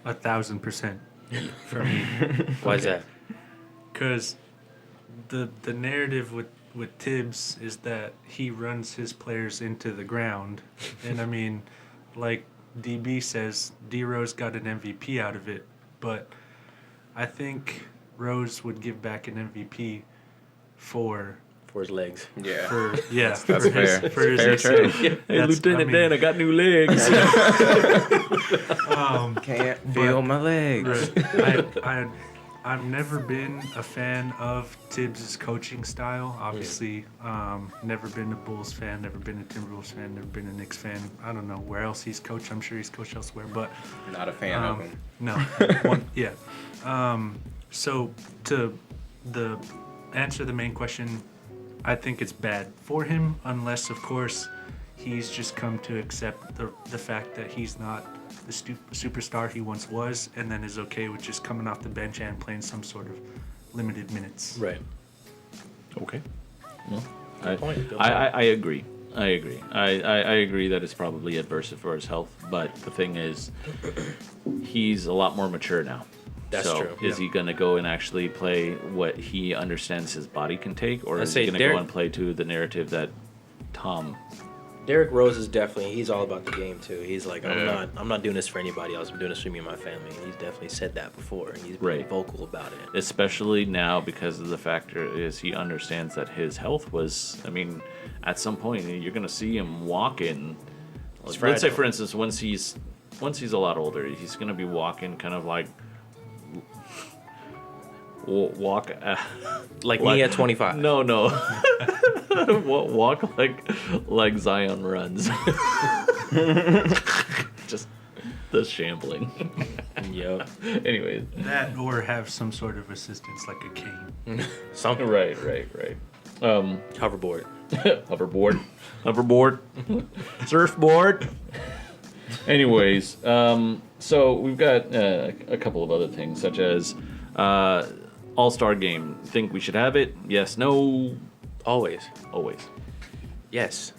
1,000% for me. Why is that? Because the narrative with Tibbs is that he runs his players into the ground. And I mean, like DB says, D Rose got an MVP out of it. But I think Rose would give back an MVP for For his legs. Yeah. that's fair. for his Fair ACL. trade. Hey, Lieutenant Dan, I got new legs. Can't feel my legs. Right. I've never been a fan of Tibbs' coaching style. Obviously, never been a Bulls fan, never been a Timberwolves fan, never been a Knicks fan. I don't know where else he's coached. I'm sure he's coached elsewhere, but Not a fan of him. no. Yeah. So to answer the main question, I think it's bad for him, unless, of course, he's just come to accept the fact that he's not the superstar he once was, and then is okay with just coming off the bench and playing some sort of limited minutes. Right. Okay. Well, point. Good I agree. I agree that it's probably adverse for his health, but the thing is, he's a lot more mature now. That's so true. Is he going to go and actually play what he understands his body can take, or I'd is say he going to Derrick- go and play to the narrative that Tom Derrick Rose is he's all about the game too. He's like, I'm not doing this for anybody else. I'm doing this for me and my family. And he's definitely said that before, and he's been vocal about it. Especially now because of the factor is he understands that his health was. I mean, at some point you're gonna see him walking. Let's say, for instance, once he's a lot older, he's gonna be walking kind of like walk like me at 25. No. Walk like Zion runs. Just the shambling. Yep. Anyways. That or have some sort of assistance like a cane. Something. Right. Hoverboard. Hoverboard. Surfboard. Anyways, so we've got a couple of other things, such as All-Star Game. Think we should have it? Yes, no. Always. Yes.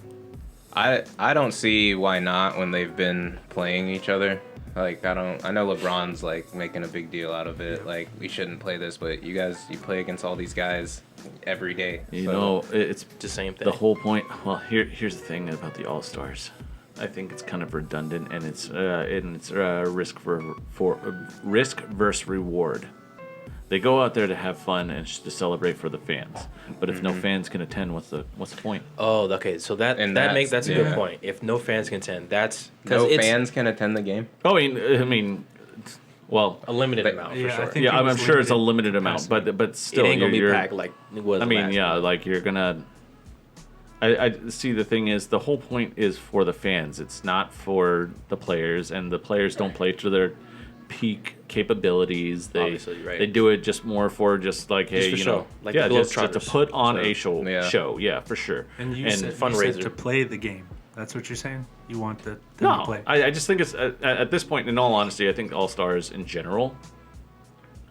I don't see why not when they've been playing each other. Like I know LeBron's like making a big deal out of it. Like we shouldn't play this, but you play against all these guys every day. You know, it's the same thing. The whole point. Well, here's the thing about the All-Stars. I think it's kind of redundant, and it's risk risk versus reward. They go out there to have fun and to celebrate for the fans. But if no fans can attend, what's the point? Oh, okay. So that's a good point. If no fans can attend, that's fans can attend the game. Oh, I mean, well, a limited amount for sure. I'm sure it's a limited amount, but still, it ain't gonna be packed like it was. I mean, yeah, like you're gonna. I see. The thing is, the whole point is for the fans. It's not for the players, and the players don't play to their peak capabilities. They do it just more for just like, hey, just for show. Like just to put on a show. Yeah, for sure. And you said to play the game. That's what you're saying? You want them to play? I just think it's at this point, in all honesty, I think All-Stars in general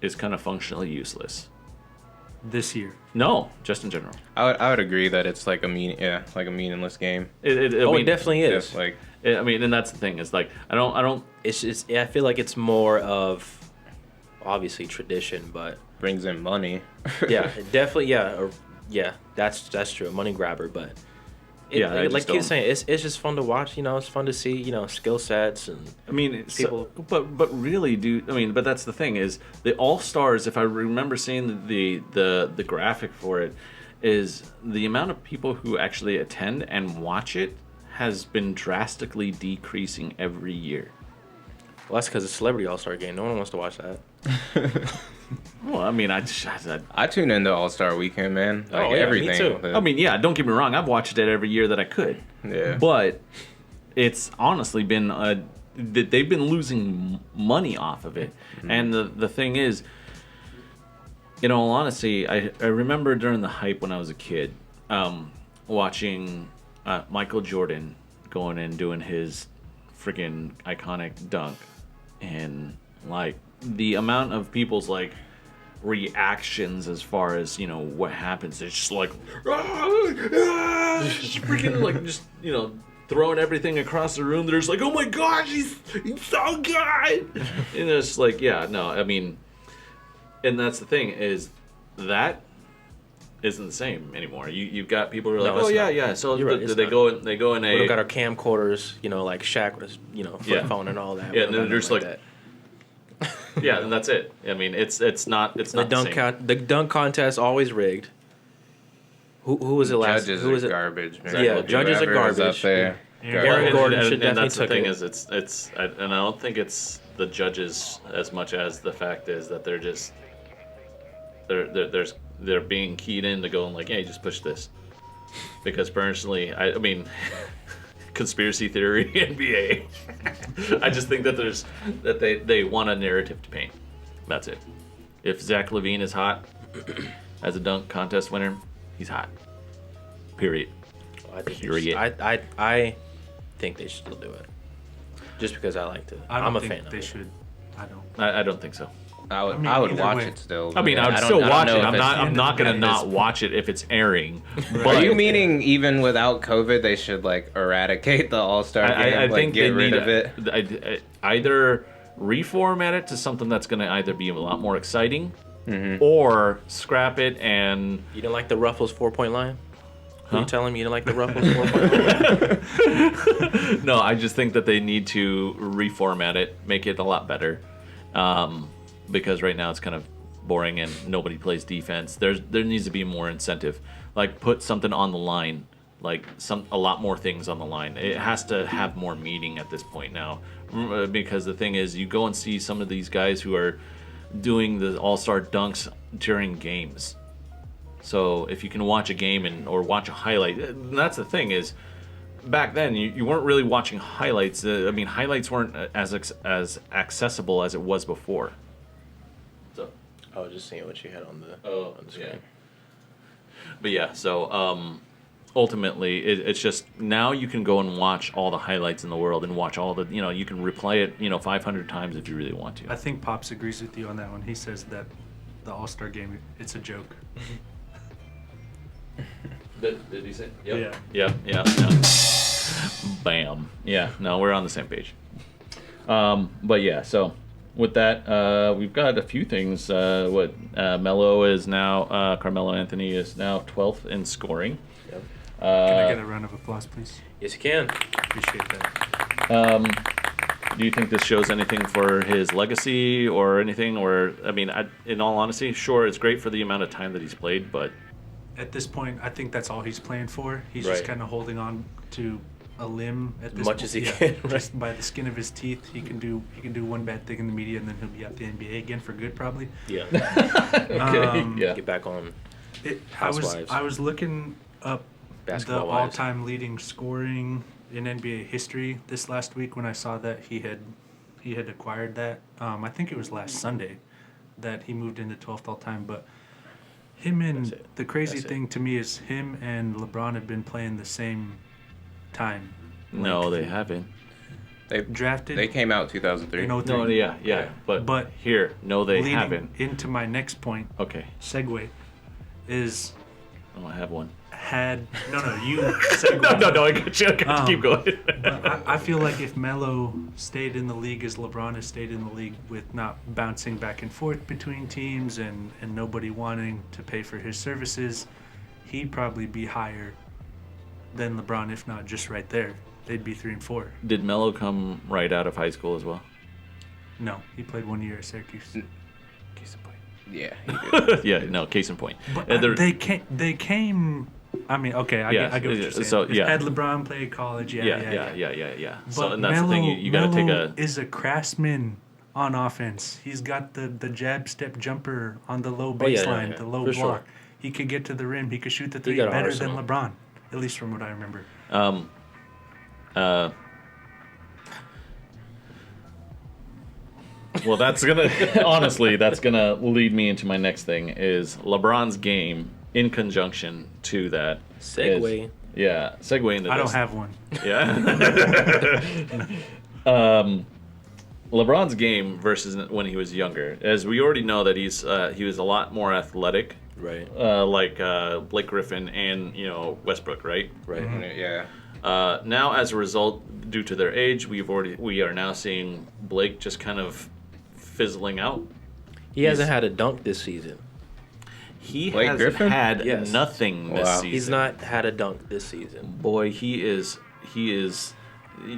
is kind of functionally useless. This year? No, just in general. I would agree that it's like a meaningless game. It definitely is. I mean, and that's the thing is like I don't. It's just I feel like it's more of obviously tradition, but brings in money. Yeah, definitely. Yeah, that's true. A money grabber, but like you were saying, it's just fun to watch. You know, it's fun to see. You know, skill sets and I mean, people. But really, but that's the thing is the All-Stars. If I remember seeing the graphic for it, is the amount of people who actually attend and watch it has been drastically decreasing every year. Well, that's because it's a celebrity All-Star game. No one wants to watch that. Well, I mean, I tune into All-Star Weekend, man. Like everything. Me too. I mean, yeah, don't get me wrong. I've watched it every year that I could. Yeah. But it's honestly been they've been losing money off of it. Mm-hmm. And the thing is, in all honesty, I remember during the hype when I was a kid, watching Michael Jordan going and doing his freaking iconic dunk, and like the amount of people's like reactions as far as what happens. It's just like just freaking like just throwing everything across the room. There's like, oh my gosh, he's so good, and it's like, yeah, no, I mean, and that's the thing is that isn't the same anymore. You've got people who are like, oh yeah. So they go in a. We've got our camcorders, like Shaq was, flip phone and all that. Yeah, and then there's like that. Yeah, and that's it. I mean, it's not the dunk contest always rigged. Who was it last? Judges who was are it? garbage. Man. Yeah, judges are garbage. Up there. Aaron Gordon should definitely that's the thing it. Is it's and I don't think it's the judges as much as the fact is that they're just they're being keyed into going like, hey, just push this, because personally, I mean. Conspiracy theory NBA. I just think that they want a narrative to paint. That's it. If Zach LaVine is hot as a dunk contest winner, he's hot. Period. I think they should still do it. Just because I like to. I'm a fan of it. They should. I don't think so. I would watch it still. I mean, I would still watch it. I'm not gonna not watch it if it's airing. But are you meaning even without COVID, they should like eradicate the All-Star game? I think get rid of it. Either reformat it to something that's gonna either be a lot more exciting, or scrap it and. You don't like the Ruffles 4-point line? Are you telling me you like the Ruffles 4.0? No, I just think that they need to reformat it, make it a lot better, because right now it's kind of boring and nobody plays defense. There needs to be more incentive, like put something on the line, like a lot more things on the line. It has to have more meaning at this point now, because the thing is, you go and see some of these guys who are doing the all-star dunks during games. So if you can watch a game or watch a highlight, that's the thing is, back then you weren't really watching highlights. I mean, highlights weren't as accessible as it was before. So I was just seeing what you had on the screen. yeah. But yeah, so ultimately it's just now you can go and watch all the highlights in the world and watch all the, you can replay it 500 times if you really want to. I think Pops agrees with you on that one. He says that the All-Star game, it's a joke. Did he say? Yep. Yeah. Bam. Yeah, no, we're on the same page. But yeah, so with that, we've got a few things. Melo is now, Carmelo Anthony is now 12th in scoring. Yep. Can I get a round of applause, please? Yes, you can. Appreciate that. Do you think this shows anything for his legacy or anything? Or, I mean, in all honesty, sure, it's great for the amount of time that he's played, but... At this point, I think that's all he's playing for. He's just kind of holding on to a limb at this Much point. as he can, right? Just by the skin of his teeth, he can do one bad thing in the media, and then he'll be at the NBA again for good, probably. Yeah. Okay, yeah. Get back on Housewives. I was looking up Basketball the wives. all-time leading scoring in NBA history this last week when I saw that he had acquired that. I think it was last Sunday that he moved into 12th all-time, but him and the crazy thing to me is him and LeBron have been playing the same time. No, they haven't. They Drafted. They came out 2003. No, yeah. But here, no, they leading haven't. into my next point, Okay. segue, is Oh, I have one. you segue. No, I got you. Keep going. But I feel like if Melo stayed in the league as LeBron has stayed in the league with not bouncing back and forth between teams and nobody wanting to pay for his services, he'd probably be higher than LeBron, if not just right there. They'd be 3 and 4. Did Melo come right out of high school as well? No, he played 1 year at Syracuse. Case in point. Yeah, he did. Yeah, no, case in point. But And they came. I mean, okay, I get what you're saying. so, yeah. Had LeBron played college, yeah. Yeah. But So and that's the thing. You got to take Melo a. is a craftsman on offense. He's got the jab step jumper on the low baseline, the low For block. sure. He could get to the rim. He could shoot the three got an better than arsenal. LeBron, at least from what I remember. Well, that's gonna honestly, that's gonna lead me into my next thing is LeBron's game in conjunction to that. Segue. Segue into I this. don't have one. Yeah. LeBron's game versus when he was younger, as we already know that he was a lot more athletic, Right. like Blake Griffin and Westbrook, right? Right. Mm-hmm. Yeah. Now, as a result, due to their age, we are now seeing Blake just kind of fizzling out. He hasn't had a dunk this season. He Blake has Griffin? had Yes. nothing this Wow. season. He's not had a dunk this season. Boy, he is.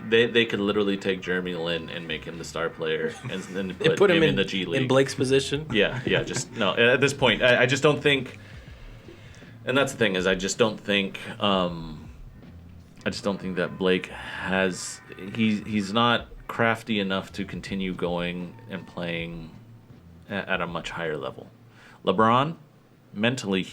They could literally take Jeremy Lin and make him the star player, and then put him in the G League. in Blake's position. Yeah. Just no. At this point, I just don't think. And that's the thing is, I just don't think. I just don't think that Blake has. He's not crafty enough to continue going and playing at a much higher level. LeBron, mentally,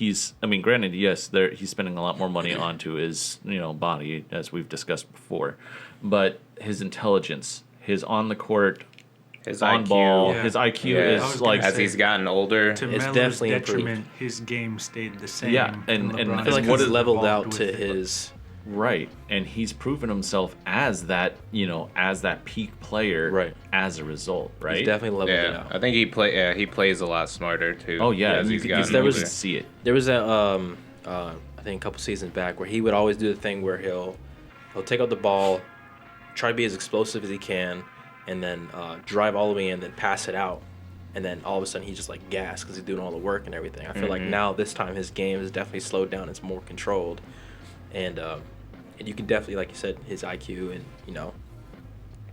granted, yes, he's spending a lot more money onto his body, as we've discussed before, but his intelligence, his on the court, His on IQ. ball, Yeah. his IQ Yeah. I is was like gonna As he's gotten older. To It's Melo's definitely improved. detriment, his game stayed the same. Yeah, and LeBron I feel like what he's is leveled evolved out with to it. his. right, and he's proven himself as that peak player, Right. as a result, right? He's definitely leveled it Yeah, out. I think he plays a lot smarter too. Oh yeah, as you he's can gotten there you was- can older. see it. There was I think a couple seasons back where he would always do the thing where he'll take out the ball, try to be as explosive as he can, and then drive all the way in, then pass it out, and then all of a sudden he's just like gassed because he's doing all the work and everything. I feel like now this time his game is definitely slowed down. It's more controlled, and you can definitely, like you said, his IQ and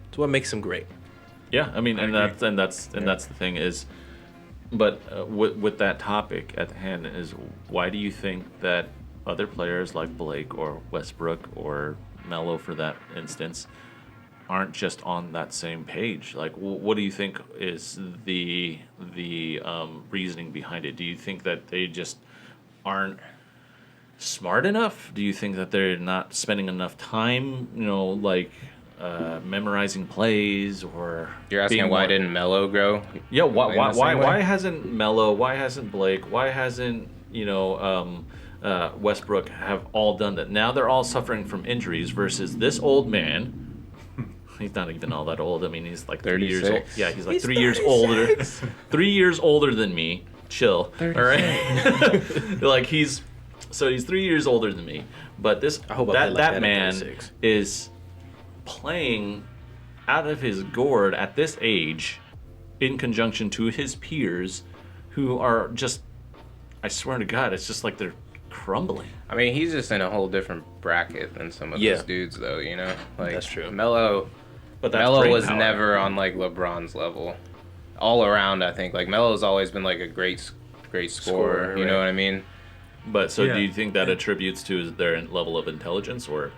it's what makes him great. Yeah, I mean, that's the thing is, but with that topic at hand is, why do you think that other players like Blake or Westbrook or Melo, for that instance, aren't just on that same page? Like, what do you think is the reasoning behind it? Do you think that they just aren't smart enough? Do you think that they're not spending enough time, memorizing plays? Or You're asking why didn't Melo grow? Yeah, why hasn't Melo? Why hasn't Blake? Why hasn't Westbrook have all done that? Now they're all suffering from injuries versus this old man. He's not even all that old. I mean, he's like 3 years old. Yeah, he's like 3 years older. 3 years older than me. Chill. 36. All right. Like he's 3 years older than me. But that man is playing out of his gourd at this age, in conjunction to his peers, who are just, I swear to God, it's just like they're crumbling. I mean, he's just in a whole different bracket than some of those dudes, though. Like that's true. Melo was never on like LeBron's level. All around, I think like Melo's always been like a great scorer. You know what I mean? But do you think that attributes to their level of intelligence, or?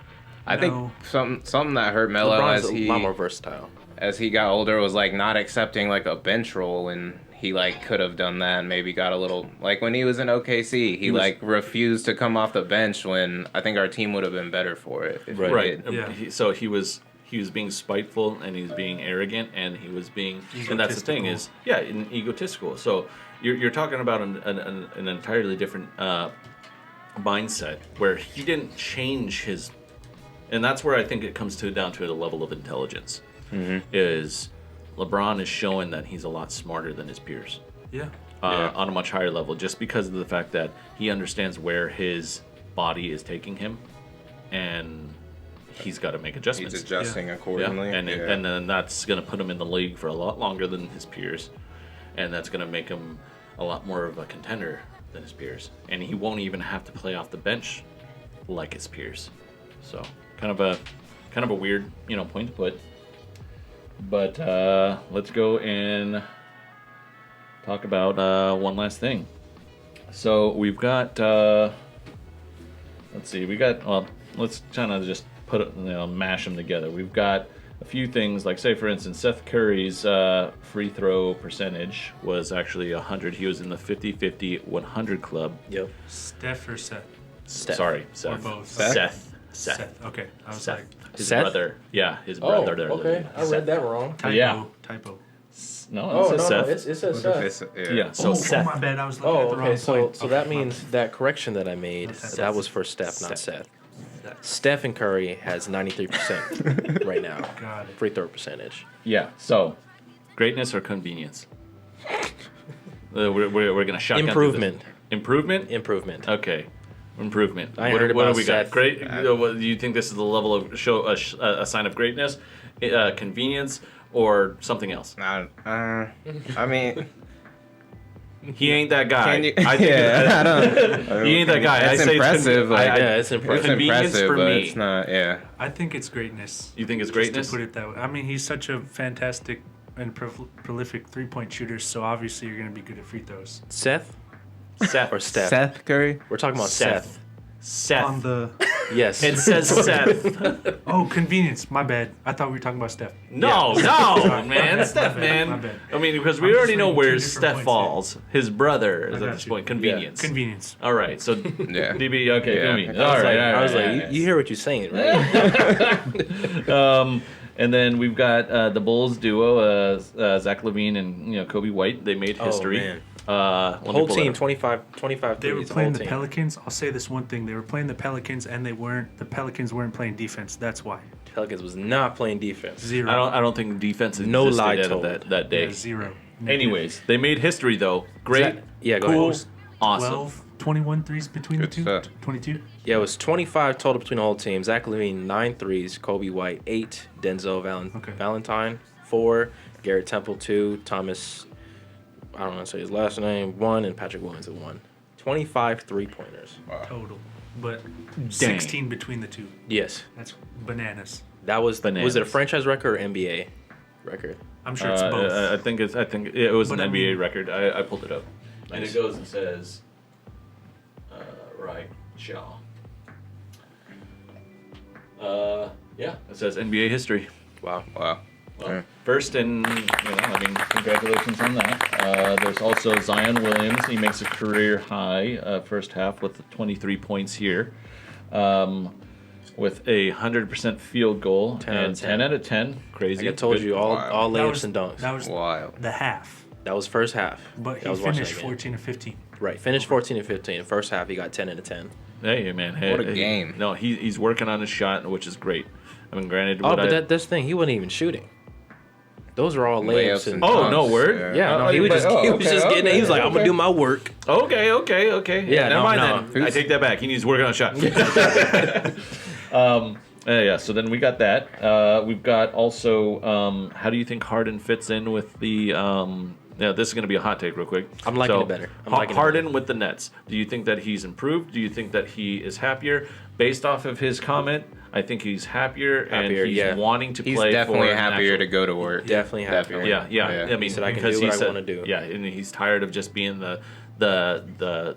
I think something that hurt Melo LeBron's a lot more versatile as he got older was like not accepting like a bench role, and he like could have done that and maybe got a little, like when he was in OKC, he like refused to come off the bench when I think our team would have been better for it. If right. Yeah. So he was being spiteful, and he was being arrogant, and he was being, and that's the thing is, egotistical. So you're talking about an entirely different mindset where he didn't change his, and that's where I think it comes down to the level of intelligence. Is LeBron is showing that he's a lot smarter than his peers. On a much higher level, just because of the fact that he understands where his body is taking him, and he's got to make adjustments. He's adjusting accordingly. And then that's going to put him in the league for a lot longer than his peers, and that's going to make him a lot more of a contender than his peers. And he won't even have to play off the bench like his peers. So kind of a weird point to put. But let's go and talk about one last thing. So we've got let's kind of just put it, mash them together. We've got a few things, like say for instance, Seth Curry's free throw percentage was actually 100. He was in the 50-50-100 club. Yep. Steph or Seth? Sorry, Seth. Or both. Seth. Okay, I was Seth. like His brother. Yeah, his brother. There. Okay, I read that wrong. typo. No, it says Seth. It says Seth. Yeah. So Seth. My bad. I was looking at the wrong point. So that means that correction that I made, that was for Steph, not Seth. Stephen Curry has 93% right now. Got it. Free throw percentage. Yeah. So, greatness or convenience? We're gonna shotgun Improvement. Improvement. Okay. Improvement. I heard about do we Seth. got? Great. Do you think this is the level of a sign of greatness, convenience, or something else? I mean, he ain't that guy. I don't. He ain't that guy. It's impressive. It's impressive. Convenience for but me. it's not. Yeah. I think it's greatness. You think it's Just greatness? to put it that way. I mean, he's such a fantastic and prolific three-point shooter, so obviously you're going to be good at free throws. Seth or Steph? Seth Curry. We're talking about Seth. On the Yes. It says Seth. oh, convenience. My bad. I thought we were talking about Steph. No, man. Steph, man. My bad. I mean, because we I'm already just know making where two different Steph points falls. His brother is I at got this you. point. Convenience. Convenience. All right. So Yeah. DB. Okay. Yeah. Convenience. I All was right. like, all I was right, like, all you hear what you're saying, right? And then we've got the Bulls duo, Zach LaVine and Kobe White. They made history. man. Let me Whole pull team, it up. 25 They were threes, playing whole the team. Pelicans. I'll say this one thing: they were playing the Pelicans, and the Pelicans weren't playing defense. That's why. Pelicans was not playing defense. Zero. I don't think defense existed No lie out of told. that day. Yeah, zero. Anyways, they made history though. Great. Yeah, go Cool. ahead. Awesome. 12, 21 threes between Good the two. stuff. 22. Yeah, it was 25 total between the whole team. Zach LaVine, 9 threes. Kobe White, 8. Denzel Valentine, 4. Garrett Temple, 2. Thomas, I don't want to say his last name, 1. And Patrick Williams at 1. 25 three-pointers. Total. but 16 between the two. Yes. That's bananas. That was Bananas. Was it a franchise record or NBA record? I'm sure it's both. I think it was But an I NBA mean- record. I pulled it up, and Nice. it goes and says, right, Shaw. Yeah, it says NBA history. Wow. Wow. Well, first and congratulations on that. There's also Zion Williams. He makes a career high first half with 23 points here, with a 100% field goal 10 out of and 10. 10 out of 10. Crazy. Like I told Good. you, all Wow. layups and dunks. That was Wild. the half. That was first half. But I he was watching finished that game. 14 or 15. Right, finished 14 and 15. First half, he got 10 out of 10. Hey man, hey, What a hey. game. No, he's working on his shot, which is great. I mean, granted, Oh, what but I- that's the thing. He wasn't even shooting. Those are all layups. And Oh, no dunks. word? Yeah, no, he was just getting it. He was like, I'm going to do my work. Okay. Yeah, never no, mind no. then. I take that back. He needs to work on a shot. Yeah, so then we got that. We've got also, how do you think Harden fits in with the... yeah, this is going to be a hot take real quick. I'm liking it better. I'm liking it Harden with the Nets. Do you think that he's improved? Do you think that he is happier? Based off of his comment, I think he's happier and he's yeah. wanting to He's play definitely for an happier actual- to go to work. Definitely happier. Definitely. Yeah. Yeah. I mean, He said, "I can because do he what I said- wanna do." Yeah, and he's tired of just being the that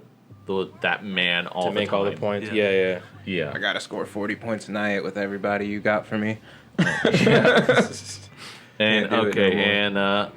man all To the make time. all the points. Yeah. Yeah. Yeah. I gotta score 40 points tonight with everybody you got for me. And Can't do it okay, no more. and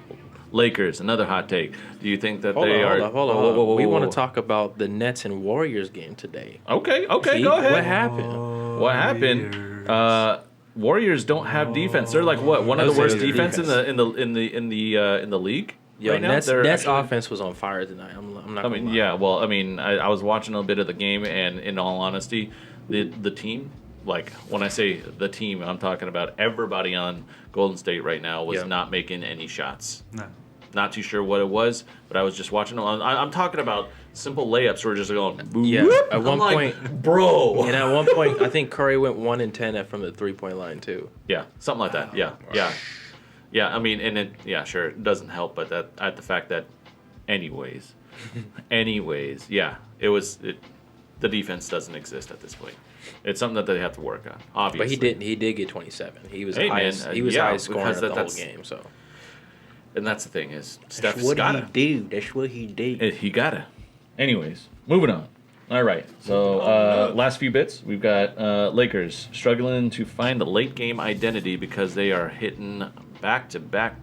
Lakers, another hot take. Do you think that Hold they on, are? hold on. Whoa, whoa, whoa, We whoa, want whoa. to talk about the Nets and Warriors game today. Okay, go What ahead. happened? What happened? Warriors don't have defense. They're like what? One of I the would worst say defense defense. in the league. Yo, right now? Nets They're Nets actually- offense was on fire tonight. I'm not. I Gonna mean, lie. yeah. Well, I mean, I was watching a bit of the game, and in all honesty, the team, like when I say the team, I'm talking about everybody on Golden State right now was Yeah. not making any shots. No. Not too sure what it was, but I was just watching them. I'm talking about simple layups where we're just going. Boop, Yeah, whoop. at one I'm like, point- bro. And at one point, I think Curry went 1 and 10 from the 3-point line too. Yeah, something like that. Yeah, yeah. I mean, and it, yeah, sure, it doesn't help, but that at the fact that, anyways, yeah, the defense doesn't exist at this point. It's something that they have to work on, obviously. But he didn't. He did get 27. He was Hey, man, highest. He was yeah, highest scorer because of the whole that's- game. So And that's the thing is, Steph's gotta. do. That's what he did. He gotta. Anyways, moving on. All right. So last few bits, we've got Lakers struggling to find the late game identity because they are hitting back to back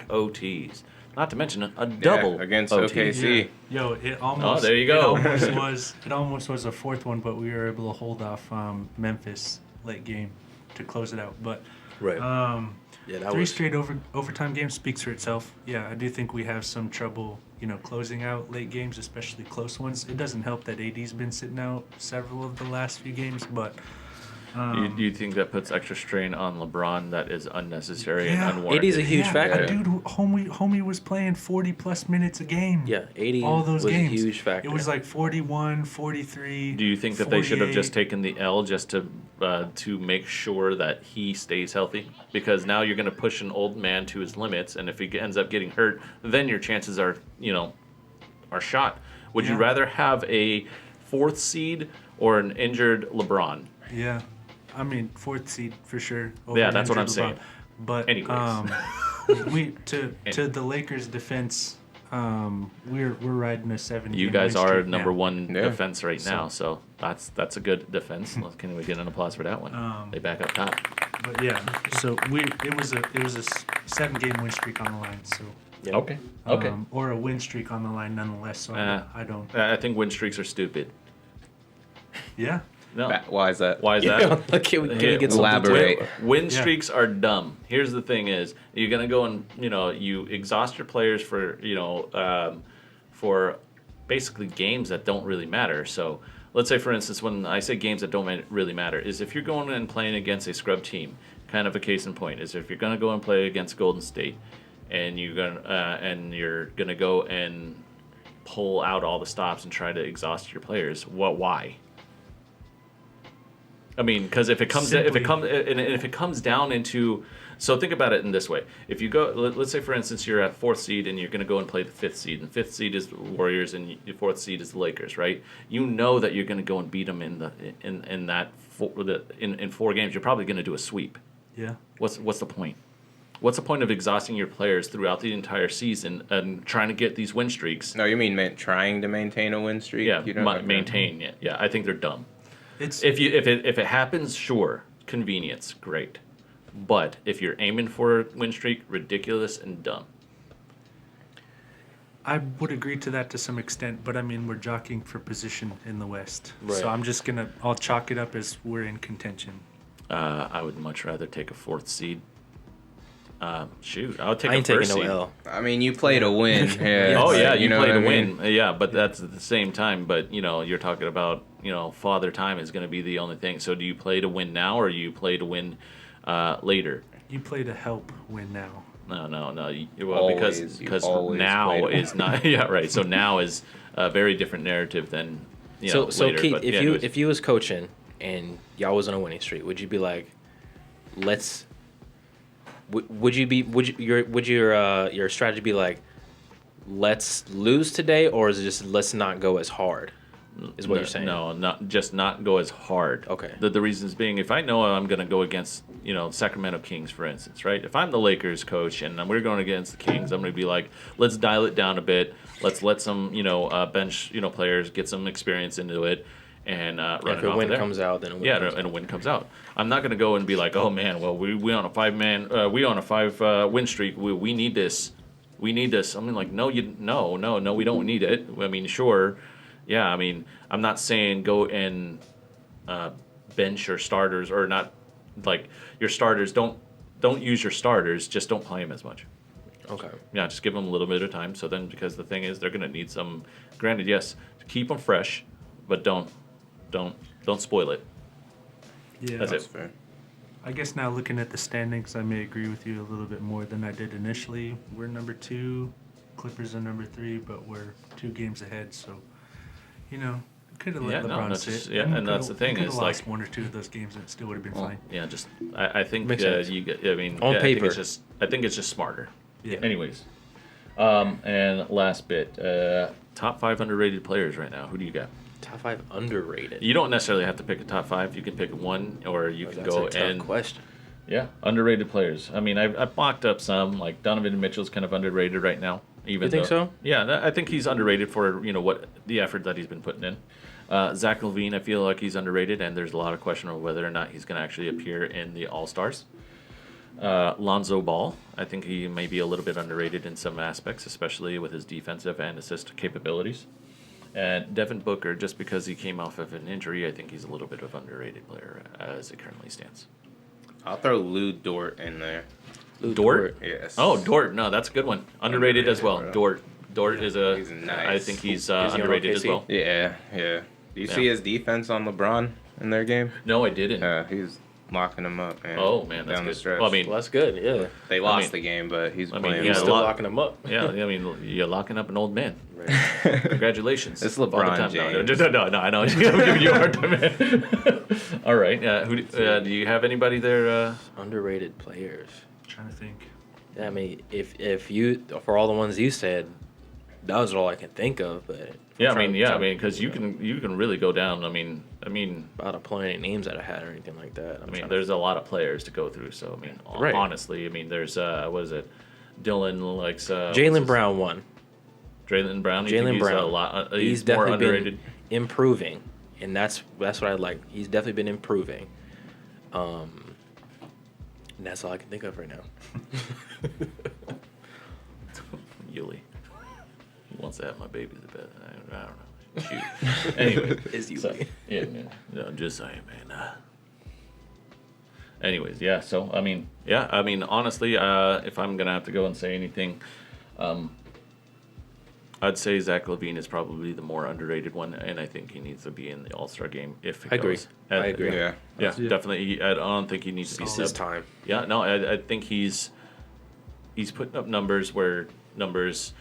OTs. Not to mention a double against OT. OKC. Yo, it almost. there you go. It almost was a fourth one, but we were able to hold off Memphis late game to close it out. But Right. Yeah, that three was straight overtime games speaks for itself. Yeah, I do think we have some trouble, closing out late games, especially close ones. It doesn't help that AD's been sitting out several of the last few games, but Do you think that puts extra strain on LeBron that is unnecessary Yeah. and unwarranted? AD's a huge factor. Dude, homie was playing 40+ minutes a game. Yeah, 80 all those was games. a huge factor. It was like 41, 43. Do you think that they should have just 48. taken the L just to make sure that he stays healthy? Because now you're going to push an old man to his limits, and if he ends up getting hurt, then your chances are shot. Would you Yeah. rather have a 4th seed or an injured LeBron? Yeah, I mean 4th seed for sure. Yeah, that's what I'm injured saying. LeBron. But Anyways. we to the Lakers' defense, we're riding a 7. You guys win are streak number now. one Yeah. defense right now, so that's a good defense. Can we get an applause for that one? They back up top. But yeah, so it was a 7-game win streak on the line. So Yeah. Okay. or a win streak on the line nonetheless. So I don't. I think win streaks are stupid. Yeah. No. Why is that? Why is Yeah, that? like, can we Here, get something to elaborate. it? Win Yeah. streaks are dumb. Here's the thing: is you're gonna go and you exhaust your players for for basically games that don't really matter. So let's say, for instance, when I say games that don't really matter, is if you're going and playing against a scrub team. Kind of a case in point is if you're gonna go and play against Golden State, and you're gonna go and pull out all the stops and try to exhaust your players. Why? I mean, because if it comes down into, so think about it in this way: if you go, let's say for instance you're at 4th seed and you're going to go and play the 5th seed, and 5th seed is the Warriors and your 4th seed is the Lakers, right? You know that you're going to go and beat them in in 4 games. You're probably going to do a sweep. Yeah. What's the point? What's the point of exhausting your players throughout the entire season and trying to get these win streaks? No, you mean trying to maintain a win streak? Yeah, You don't maintain it. Yeah, I think they're dumb. It's If it happens, sure, convenience, great. But if you're aiming for a win streak, ridiculous and dumb. I would agree to that to some extent, but I mean we're jockeying for position in the West, Right. so I'll chalk it up as we're in contention. I would much rather take a 4th seed. Shoot, I would take I ain't a taking first no seed. L. I mean, you play to win. Yeah, Oh but yeah, you know play what to I mean? win. Yeah, but that's at the same time. But you're talking about father time is going to be the only thing. So do you play to win now, or do you play to win later? You play to help win now. No. Well, Always, you because always play now to is not. Yeah, right. So now is a very different narrative than So later. Keith, But, if you was coaching and y'all was on a winning streak, would you be like, let's? Would your strategy be like, let's lose today, or is it just let's not go as hard? Is what you're saying? No, not go as hard. Okay. The reasons being, if I know I'm going to go against Sacramento Kings, for instance, right? If I'm the Lakers coach and we're going against the Kings, I'm going to be like, let's dial it down a bit. Let's let some bench players get some experience into it and run If it a off win of there. comes out, then a win comes and a win comes out. I'm not going to go and be like, oh man, well we on a 5 win streak. We need this. We need this. I'm like, no, we don't need it. I mean, sure. Yeah, I mean, I'm not saying go and bench your starters or not, like your starters. Don't use your starters. Just don't play them as much. Okay. Yeah, just give them a little bit of time. So then, because the thing is, they're going to need some. Granted, yes, keep them fresh, but don't spoil it. Yeah. That's That's it. fair. I guess now looking at the standings, I may agree with you a little bit more than I did initially. We're number 2, Clippers are number 3, but we're 2 games ahead. So, could have let Yeah, no, LeBron that's sit. just- yeah, and that's the thing Could is, have lost like- 1 or 2 of those games, and it still would have been Well, fine. yeah, just I think Makes sense. I mean, On I paper. think it's just smarter. Yeah. Anyways, and last bit, top 5 underrated players right now. Who do you got? Top 5 underrated. You don't necessarily have to pick a top 5. You can pick one, or you can That's go a tough and question. yeah, underrated players. I mean, I've mocked up some. Like Donovan Mitchell's kind of underrated right now. Even You think though- so? Yeah, I think he's underrated for what the effort that he's been putting in. Zach LaVine, I feel like he's underrated, and there's a lot of question of whether or not he's going to actually appear in the All Stars. Lonzo Ball, I think he may be a little bit underrated in some aspects, especially with his defensive and assist capabilities. And Devin Booker, just because he came off of an injury, I think he's a little bit of underrated player as it currently stands. I'll throw Lou Dort in there. Lou Dort? Yes. Oh, Dort. No, that's a good one. Underrated as well. bro. Dort is a. He's nice. I think he's he on underrated as OKC? well. Yeah. Do you see his defense on LeBron in their game? No, I didn't. He's locking him up, man. Oh man, that's down the good. stretch. Well, I mean, Well, that's good. Yeah. they lost mean- the game, but he's I mean, playing. yeah, He's a still lot- locking them up. yeah. I mean, you're locking up an old man. Congratulations. It's All the LeBron time. James. No, I know. I'm giving you a hard time. Man. All right. Do you have anybody there? Underrated players. trying to think. Yeah, I mean, if you for all the ones you said, that was all I can think of. But Yeah, because you can really go down. I mean, about to pull any names that I had or anything like that. I mean, there's a lot of players to go through. So I mean, Right. honestly, I mean, there's what is it? Dylan likes Jaylen Brown won. Jaylen Brown. You think Jaylen he's Brown. A lot, He's more definitely underrated. been improving, and that's what I like. He's definitely been improving. And that's all I can think of right now. Yuli. He wants to have my baby the bed. I don't know. Shoot. Anyway, Is Yuli. so, yeah, man. No, I'm just saying, man. Anyways, yeah. So I mean, honestly, if I'm gonna have to go and say anything, I'd say Zach LaVine is probably the more underrated one, and I think he needs to be in the All-Star game if it I agree. goes. I agree. Yeah. Yeah, definitely. I don't think he needs to be It's his subbed. time. Yeah, no, I think he's putting up numbers where numbers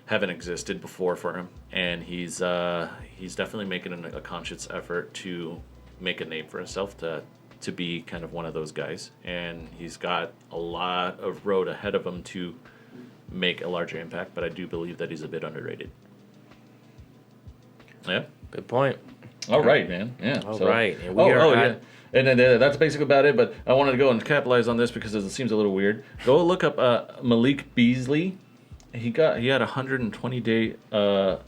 haven't existed before for him, and he's definitely making a conscious effort to make a name for himself to be kind of one of those guys, and he's got a lot of road ahead of him to make a larger impact. But I do believe that he's a bit underrated. Yeah. Good point. All right, man. Yeah. All right. And we are yeah. And then that's basically about it. But I wanted to go and capitalize on this because it seems a little weird. Go look up Malik Beasley. He had a 120-day, I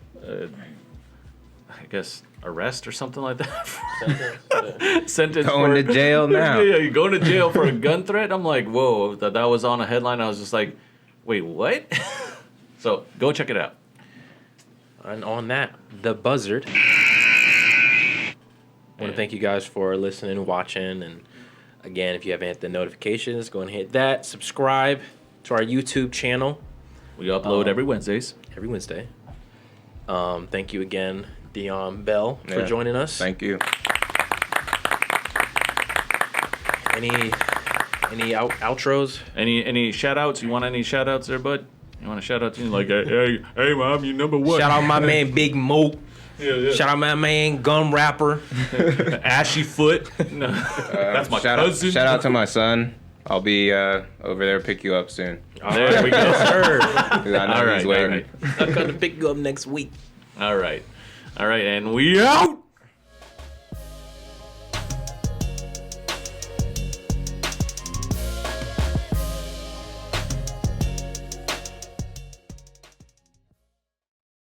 guess, arrest or something like that. Sentence Going to jail now. Yeah, you're going to jail for a gun threat. I'm like, whoa, that was on a headline. I was just like, wait, what? So go check it out. And on that, the buzzard. I want to thank you guys for listening, watching, and again, if you haven't hit the notifications, go and hit that. Subscribe to our YouTube channel. We upload every Wednesdays. Every Wednesday. Thank you again, Deion Bell, for joining us. Thank you. Any outros? Any shout outs? You want any shout outs there, bud? You want to shout out to you? Like, hey, mom, you number one. Shout out my man Big Mo. Yeah. Shout out my man Gum Rapper. Ashy Foot. No. That's my cousin. Shout out to my son. I'll be over there to pick you up soon. There we go. Sir. 'Cause I know he's waiting. I'm going to pick you up next week. All right. And we out.